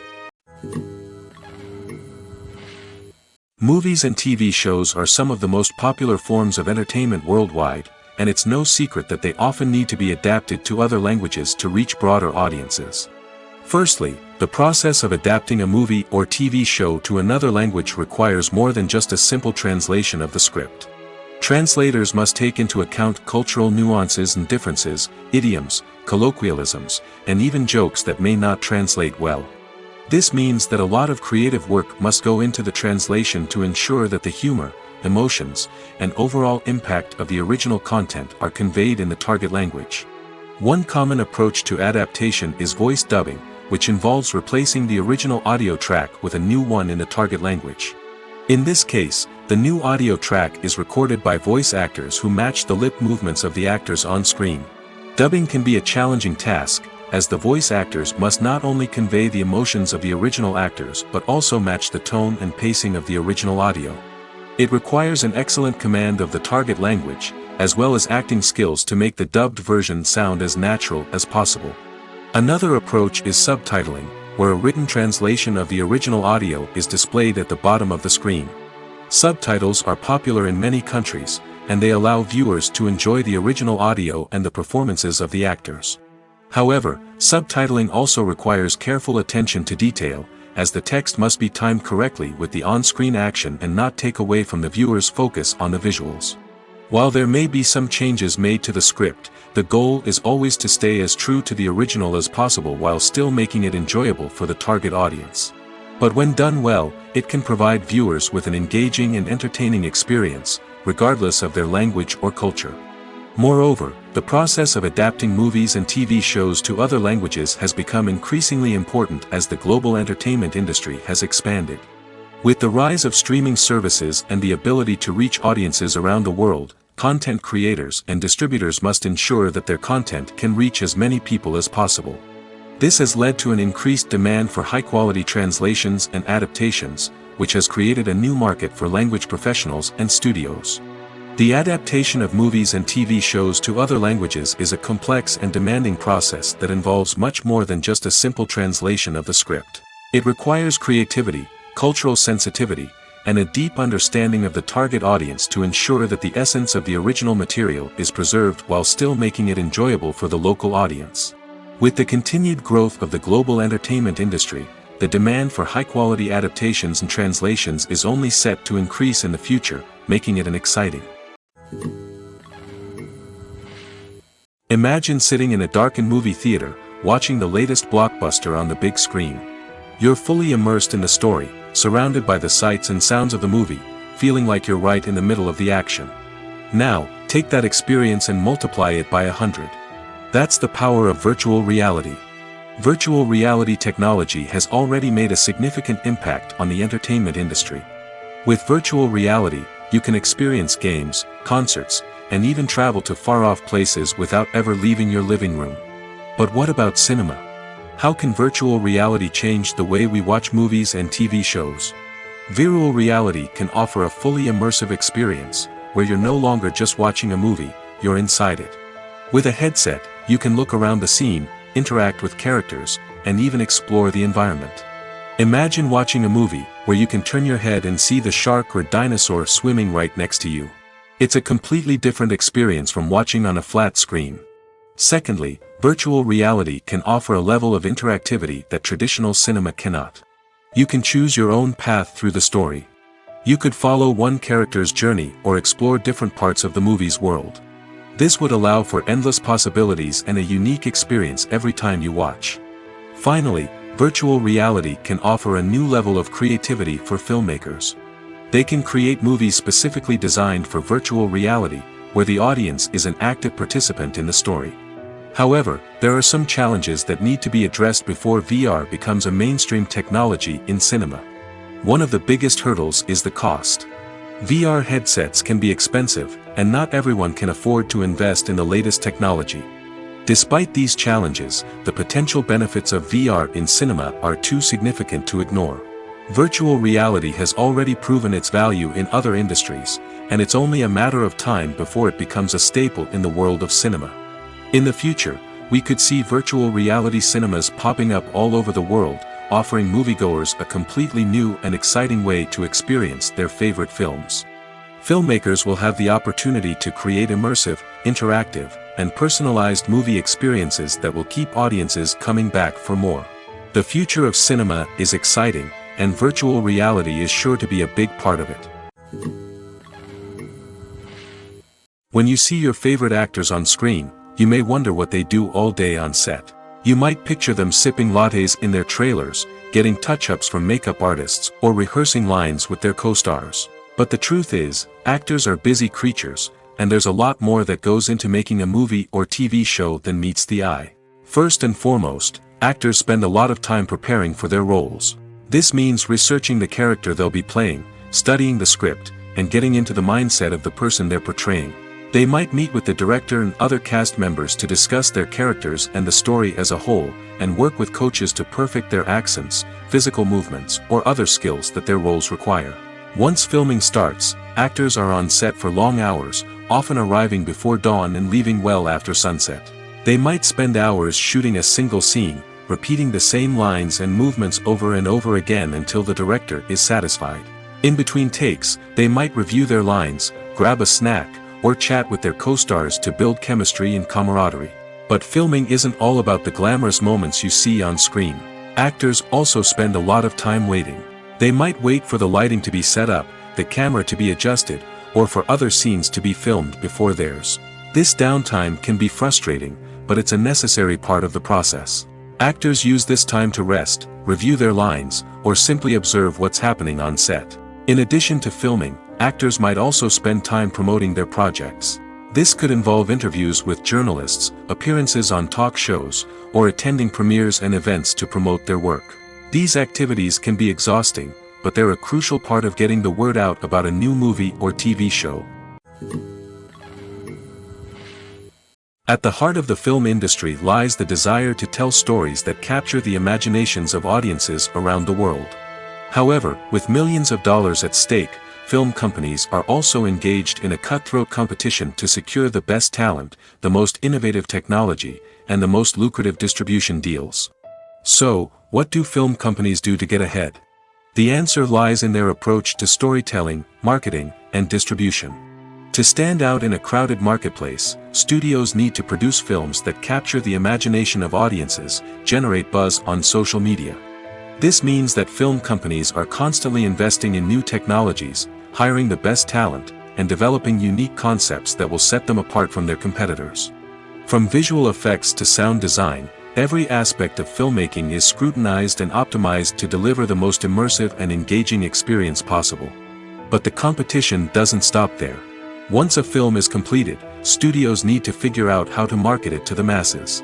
Movies and TV shows are some of the most popular forms of entertainment worldwide, and it's no secret that they often need to be adapted to other languages to reach broader audiences. Firstly, the process of adapting a movie or TV show to another language requires more than just a simple translation of the script. Translators must take into account cultural nuances and differences, idioms, colloquialisms, and even jokes that may not translate well. This means that a lot of creative work must go into the translation to ensure that the humor, emotions, and overall impact of the original content are conveyed in the target language. One common approach to adaptation is voice dubbing, which involves replacing the original audio track with a new one in the target language. In this case, the new audio track is recorded by voice actors who match the lip movements of the actors on screen. Dubbing can be a challenging task, as the voice actors must not only convey the emotions of the original actors but also match the tone and pacing of the original audio. It requires an excellent command of the target language, as well as acting skills to make the dubbed version sound as natural as possible. Another approach is subtitling, where a written translation of the original audio is displayed at the bottom of the screen. Subtitles are popular in many countries, and they allow viewers to enjoy the original audio and the performances of the actors. However, subtitling also requires careful attention to detail, as the text must be timed correctly with the on-screen action and not take away from the viewer's focus on the visuals. While there may be some changes made to the script, the goal is always to stay as true to the original as possible while still making it enjoyable for the target audience. But when done well, it can provide viewers with an engaging and entertaining experience, regardless of their language or culture. Moreover, the process of adapting movies and TV shows to other languages has become increasingly important as the global entertainment industry has expanded. With the rise of streaming services and the ability to reach audiences around the world, content creators and distributors must ensure that their content can reach as many people as possible. This has led to an increased demand for high-quality translations and adaptations, which has created a new market for language professionals and studios. The adaptation of movies and TV shows to other languages is a complex and demanding process that involves much more than just a simple translation of the script. It requires creativity, cultural sensitivity, and a deep understanding of the target audience to ensure that the essence of the original material is preserved while still making it enjoyable for the local audience. With the continued growth of the global entertainment industry, the demand for high-quality adaptations and translations is only set to increase in the future, making it an exciting. Imagine sitting in a darkened movie theater, watching the latest blockbuster on the big screen. You're fully immersed in the story, surrounded by the sights and sounds of the movie, feeling like you're right in the middle of the action. Now, take that experience and multiply it by 100. That's the power of virtual reality. Virtual reality technology has already made a significant impact on the entertainment industry. With virtual reality, you can experience games, concerts, and even travel to far-off places without ever leaving your living room. But what about cinema? How can virtual reality change the way we watch movies and TV shows? Virtual reality can offer a fully immersive experience, where you're no longer just watching a movie, you're inside it. With a headset, you can look around the scene, interact with characters, and even explore the environment. Imagine watching a movie where you can turn your head and see the shark or dinosaur swimming right next to you. It's a completely different experience from watching on a flat screen. Secondly, virtual reality can offer a level of interactivity that traditional cinema cannot. You can choose your own path through the story. You could follow one character's journey or explore different parts of the movie's world. This would allow for endless possibilities and a unique experience every time you watch. Finally, virtual reality can offer a new level of creativity for filmmakers. They can create movies specifically designed for virtual reality, where the audience is an active participant in the story. However, there are some challenges that need to be addressed before VR becomes a mainstream technology in cinema. One of the biggest hurdles is the cost. VR headsets can be expensive, and not everyone can afford to invest in the latest technology. Despite these challenges, the potential benefits of VR in cinema are too significant to ignore. Virtual reality has already proven its value in other industries, and it's only a matter of time before it becomes a staple in the world of cinema. In the future, we could see virtual reality cinemas popping up all over the world, offering moviegoers a completely new and exciting way to experience their favorite films. Filmmakers will have the opportunity to create immersive, interactive, and personalized movie experiences that will keep audiences coming back for more. The future of cinema is exciting, and virtual reality is sure to be a big part of it. When you see your favorite actors on screen, you may wonder what they do all day on set. You might picture them sipping lattes in their trailers, getting touch-ups from makeup artists, or rehearsing lines with their co-stars. But the truth is, actors are busy creatures, and there's a lot more that goes into making a movie or TV show than meets the eye. First and foremost, actors spend a lot of time preparing for their roles. This means researching the character they'll be playing, studying the script, and getting into the mindset of the person they're portraying. They might meet with the director and other cast members to discuss their characters and the story as a whole, and work with coaches to perfect their accents, physical movements, or other skills that their roles require. Once filming starts, actors are on set for long hours, often arriving before dawn and leaving well after sunset. They might spend hours shooting a single scene, repeating the same lines and movements over and over again until the director is satisfied. In between takes, they might review their lines, grab a snack, or chat with their co-stars to build chemistry and camaraderie. But filming isn't all about the glamorous moments you see on screen. Actors also spend a lot of time waiting. They might wait for the lighting to be set up, the camera to be adjusted, or for other scenes to be filmed before theirs. This downtime can be frustrating, but it's a necessary part of the process. Actors use this time to rest, review their lines, or simply observe what's happening on set. In addition to filming, actors might also spend time promoting their projects. This could involve interviews with journalists, appearances on talk shows, or attending premieres and events to promote their work. These activities can be exhausting, but they're a crucial part of getting the word out about a new movie or TV show. At the heart of the film industry lies the desire to tell stories that capture the imaginations of audiences around the world. However, with millions of dollars at stake, film companies are also engaged in a cutthroat competition to secure the best talent, the most innovative technology, and the most lucrative distribution deals. So, what do film companies do to get ahead? The answer lies in their approach to storytelling, marketing, and distribution. To stand out in a crowded marketplace, studios need to produce films that capture the imagination of audiences, generate buzz on social media. This means that film companies are constantly investing in new technologies, hiring the best talent, and developing unique concepts that will set them apart from their competitors. From visual effects to sound design, every aspect of filmmaking is scrutinized and optimized to deliver the most immersive and engaging experience possible. But the competition doesn't stop there. Once a film is completed, studios need to figure out how to market it to the masses.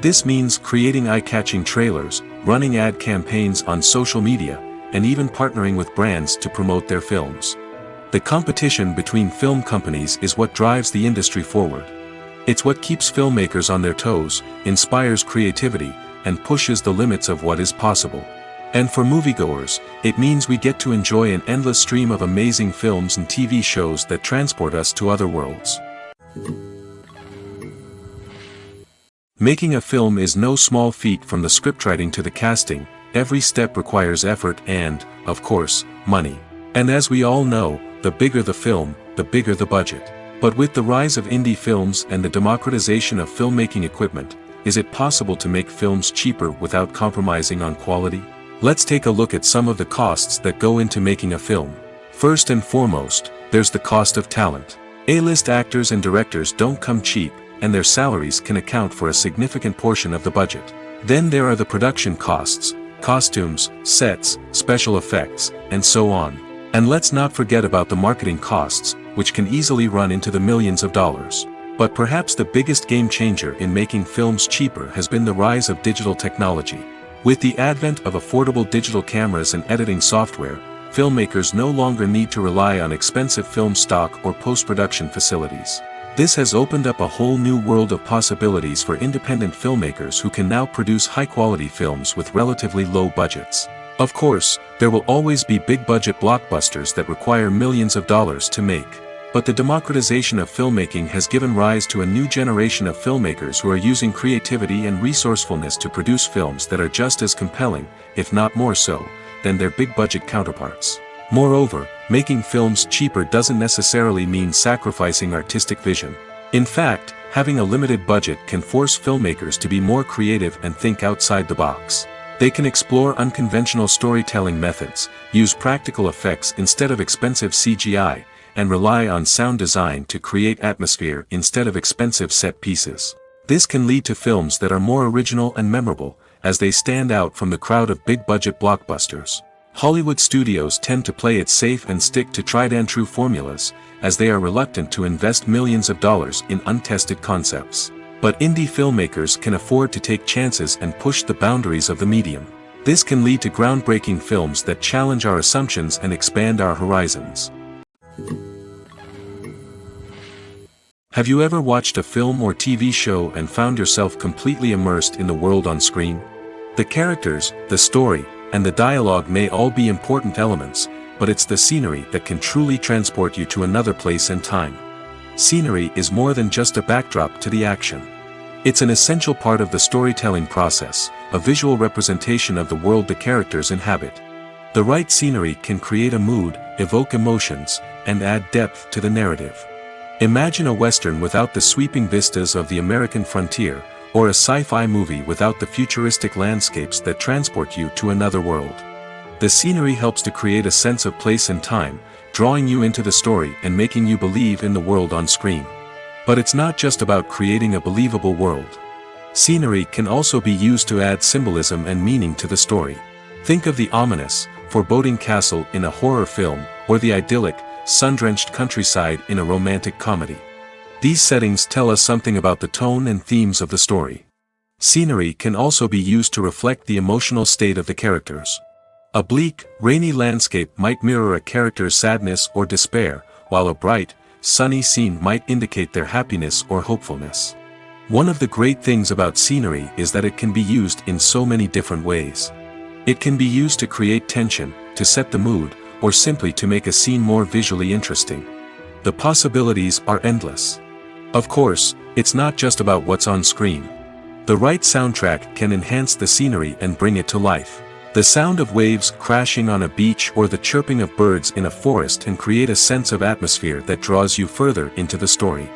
This means creating eye-catching trailers, running ad campaigns on social media, and even partnering with brands to promote their films. The competition between film companies is what drives the industry forward. It's what keeps filmmakers on their toes, inspires creativity, and pushes the limits of what is possible. And for moviegoers, it means we get to enjoy an endless stream of amazing films and TV shows that transport us to other worlds. Making a film is no small feat. From the scriptwriting to the casting, every step requires effort and, of course, money. And as we all know, the bigger the film, the bigger the budget. But with the rise of indie films and the democratization of filmmaking equipment, is it possible to make films cheaper without compromising on quality? Let's take a look at some of the costs that go into making a film. First and foremost, there's the cost of talent. A-list actors and directors don't come cheap, and their salaries can account for a significant portion of the budget. Then there are the production costs, costumes, sets, special effects, and so on. And let's not forget about the marketing costs, which can easily run into the millions of dollars. But perhaps the biggest game changer in making films cheaper has been the rise of digital technology. With the advent of affordable digital cameras and editing software, filmmakers no longer need to rely on expensive film stock or post-production facilities. This has opened up a whole new world of possibilities for independent filmmakers who can now produce high-quality films with relatively low budgets. Of course, there will always be big-budget blockbusters that require millions of dollars to make. But the democratization of filmmaking has given rise to a new generation of filmmakers who are using creativity and resourcefulness to produce films that are just as compelling, if not more so, than their big-budget counterparts. Moreover, making films cheaper doesn't necessarily mean sacrificing artistic vision. In fact, having a limited budget can force filmmakers to be more creative and think outside the box. They can explore unconventional storytelling methods, use practical effects instead of expensive CGI, and rely on sound design to create atmosphere instead of expensive set pieces. This can lead to films that are more original and memorable, as they stand out from the crowd of big-budget blockbusters. Hollywood studios tend to play it safe and stick to tried-and-true formulas, as they are reluctant to invest millions of dollars in untested concepts. But indie filmmakers can afford to take chances and push the boundaries of the medium. This can lead to groundbreaking films that challenge our assumptions and expand our horizons. Have you ever watched a film or TV show and found yourself completely immersed in the world on screen? The characters, the story, and the dialogue may all be important elements, but it's the scenery that can truly transport you to another place and time. Scenery is more than just a backdrop to the action. It's an essential part of the storytelling process, a visual representation of the world the characters inhabit. The right scenery can create a mood, evoke emotions, and add depth to the narrative. Imagine a western without the sweeping vistas of the American frontier, or a sci-fi movie without the futuristic landscapes that transport you to another world. The scenery helps to create a sense of place and time, drawing you into the story and making you believe in the world on screen. But it's not just about creating a believable world. Scenery can also be used to add symbolism and meaning to the story. Think of the ominous, foreboding castle in a horror film, or the idyllic, sun-drenched countryside in a romantic comedy. These settings tell us something about the tone and themes of the story. Scenery can also be used to reflect the emotional state of the characters. A bleak, rainy landscape might mirror a character's sadness or despair, while a bright, sunny scene might indicate their happiness or hopefulness. One of the great things about scenery is that it can be used in so many different ways. It can be used to create tension, to set the mood, or simply to make a scene more visually interesting. The possibilities are endless. Of course, it's not just about what's on screen. The right soundtrack can enhance the scenery and bring it to life. The sound of waves crashing on a beach or the chirping of birds in a forest can create a sense of atmosphere that draws you further into the story.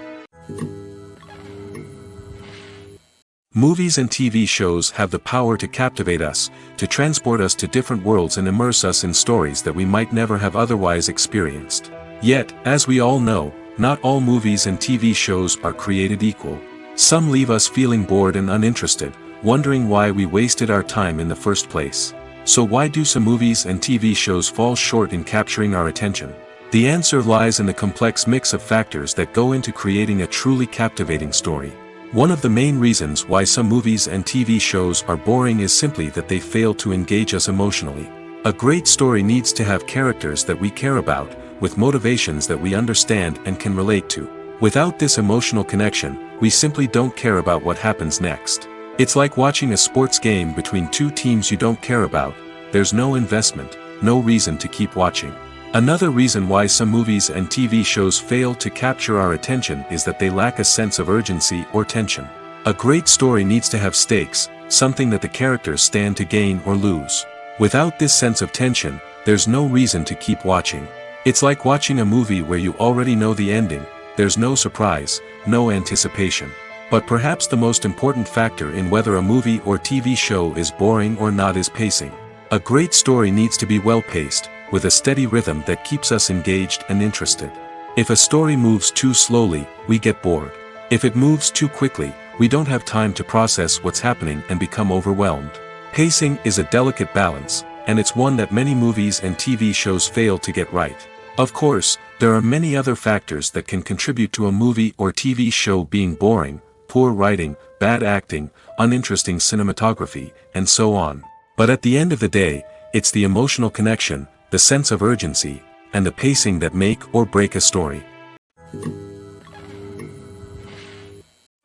Movies and TV shows have the power to captivate us, to transport us to different worlds and immerse us in stories that we might never have otherwise experienced. Yet, as we all know, not all movies and TV shows are created equal. Some leave us feeling bored and uninterested, wondering why we wasted our time in the first place. So why do some movies and TV shows fall short in capturing our attention? The answer lies in the complex mix of factors that go into creating a truly captivating story. One of the main reasons why some movies and TV shows are boring is simply that they fail to engage us emotionally. A great story needs to have characters that we care about, with motivations that we understand and can relate to. Without this emotional connection, we simply don't care about what happens next. It's like watching a sports game between two teams you don't care about. There's no investment, no reason to keep watching. Another reason why some movies and TV shows fail to capture our attention is that they lack a sense of urgency or tension. A great story needs to have stakes, something that the characters stand to gain or lose. Without this sense of tension, there's no reason to keep watching. It's like watching a movie where you already know the ending. There's no surprise, no anticipation. But perhaps the most important factor in whether a movie or TV show is boring or not is pacing. A great story needs to be well-paced, with a steady rhythm that keeps us engaged and interested. If a story moves too slowly, we get bored. If it moves too quickly, we don't have time to process what's happening and become overwhelmed. Pacing is a delicate balance, and it's one that many movies and TV shows fail to get right. Of course, there are many other factors that can contribute to a movie or TV show being boring: poor writing, bad acting, uninteresting cinematography, and so on. But at the end of the day, it's the emotional connection, the sense of urgency, and the pacing that make or break a story.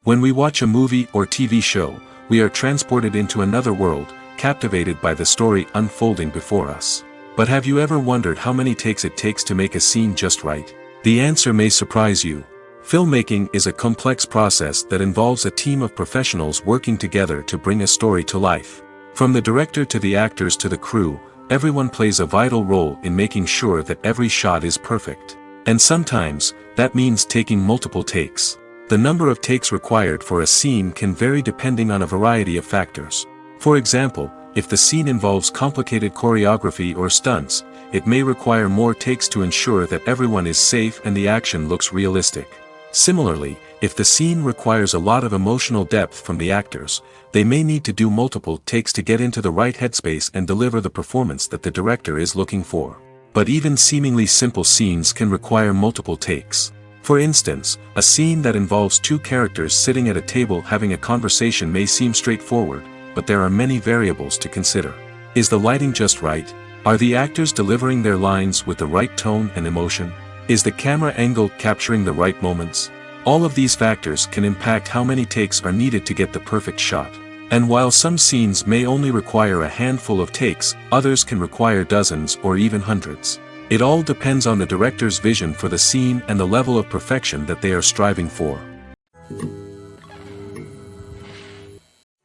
When we watch a movie or TV show, we are transported into another world, captivated by the story unfolding before us. But have you ever wondered how many takes it takes to make a scene just right? The answer may surprise you. Filmmaking is a complex process that involves a team of professionals working together to bring a story to life. From the director to the actors to the crew, everyone plays a vital role in making sure that every shot is perfect. And sometimes, that means taking multiple takes. The number of takes required for a scene can vary depending on a variety of factors. For example, if the scene involves complicated choreography or stunts, it may require more takes to ensure that everyone is safe and the action looks realistic. Similarly, if the scene requires a lot of emotional depth from the actors, they may need to do multiple takes to get into the right headspace and deliver the performance that the director is looking for. But even seemingly simple scenes can require multiple takes. For instance, a scene that involves two characters sitting at a table having a conversation may seem straightforward, but there are many variables to consider. Is the lighting just right? Are the actors delivering their lines with the right tone and emotion? Is the camera angle capturing the right moments? All of these factors can impact how many takes are needed to get the perfect shot. And while some scenes may only require a handful of takes, others can require dozens or even hundreds. It all depends on the director's vision for the scene and the level of perfection that they are striving for.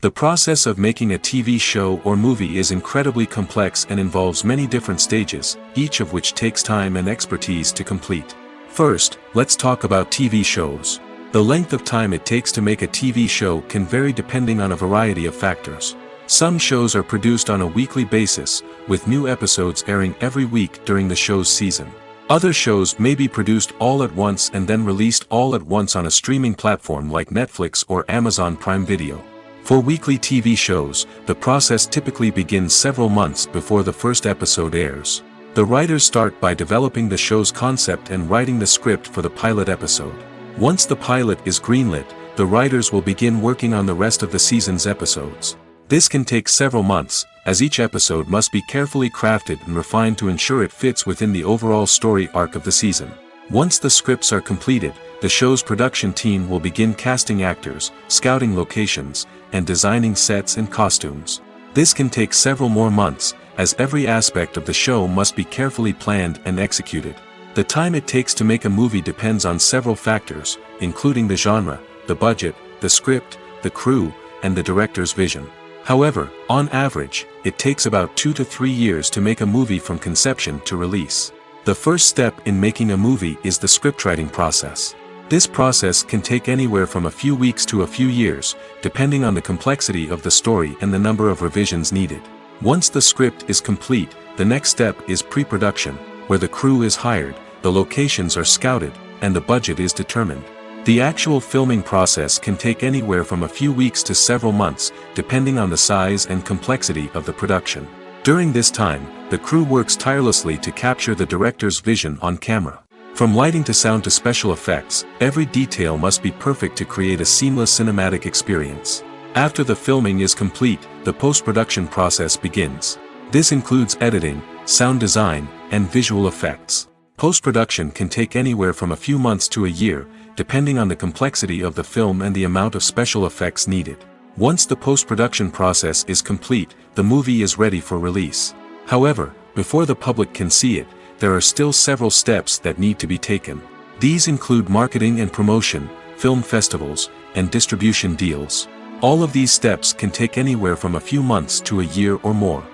The process of making a TV show or movie is incredibly complex and involves many different stages, each of which takes time and expertise to complete. First, let's talk about TV shows. The length of time it takes to make a TV show can vary depending on a variety of factors. Some shows are produced on a weekly basis, with new episodes airing every week during the show's season. Other shows may be produced all at once and then released all at once on a streaming platform like Netflix or Amazon Prime Video. For weekly TV shows, the process typically begins several months before the first episode airs. The writers start by developing the show's concept and writing the script for the pilot episode. Once the pilot is greenlit, the writers will begin working on the rest of the season's episodes. This can take several months, as each episode must be carefully crafted and refined to ensure it fits within the overall story arc of the season. Once the scripts are completed, the show's production team will begin casting actors, scouting locations, and designing sets and costumes. This can take several more months, as every aspect of the show must be carefully planned and executed. The time it takes to make a movie depends on several factors, including the genre, the budget, the script, the crew, and the director's vision. However, on average, it takes about 2 to 3 years to make a movie from conception to release. The first step in making a movie is the scriptwriting process. This process can take anywhere from a few weeks to a few years, depending on the complexity of the story and the number of revisions needed. Once the script is complete, the next step is pre-production, where the crew is hired, the locations are scouted, and the budget is determined. The actual filming process can take anywhere from a few weeks to several months, depending on the size and complexity of the production. During this time, the crew works tirelessly to capture the director's vision on camera. From lighting to sound to special effects, every detail must be perfect to create a seamless cinematic experience. After the filming is complete, the post-production process begins. This includes editing, sound design, and visual effects. Post-production can take anywhere from a few months to a year, depending on the complexity of the film and the amount of special effects needed. Once the post-production process is complete, the movie is ready for release. However, before the public can see it, there are still several steps that need to be taken. These include marketing and promotion, film festivals, and distribution deals. All of these steps can take anywhere from a few months to a year or more.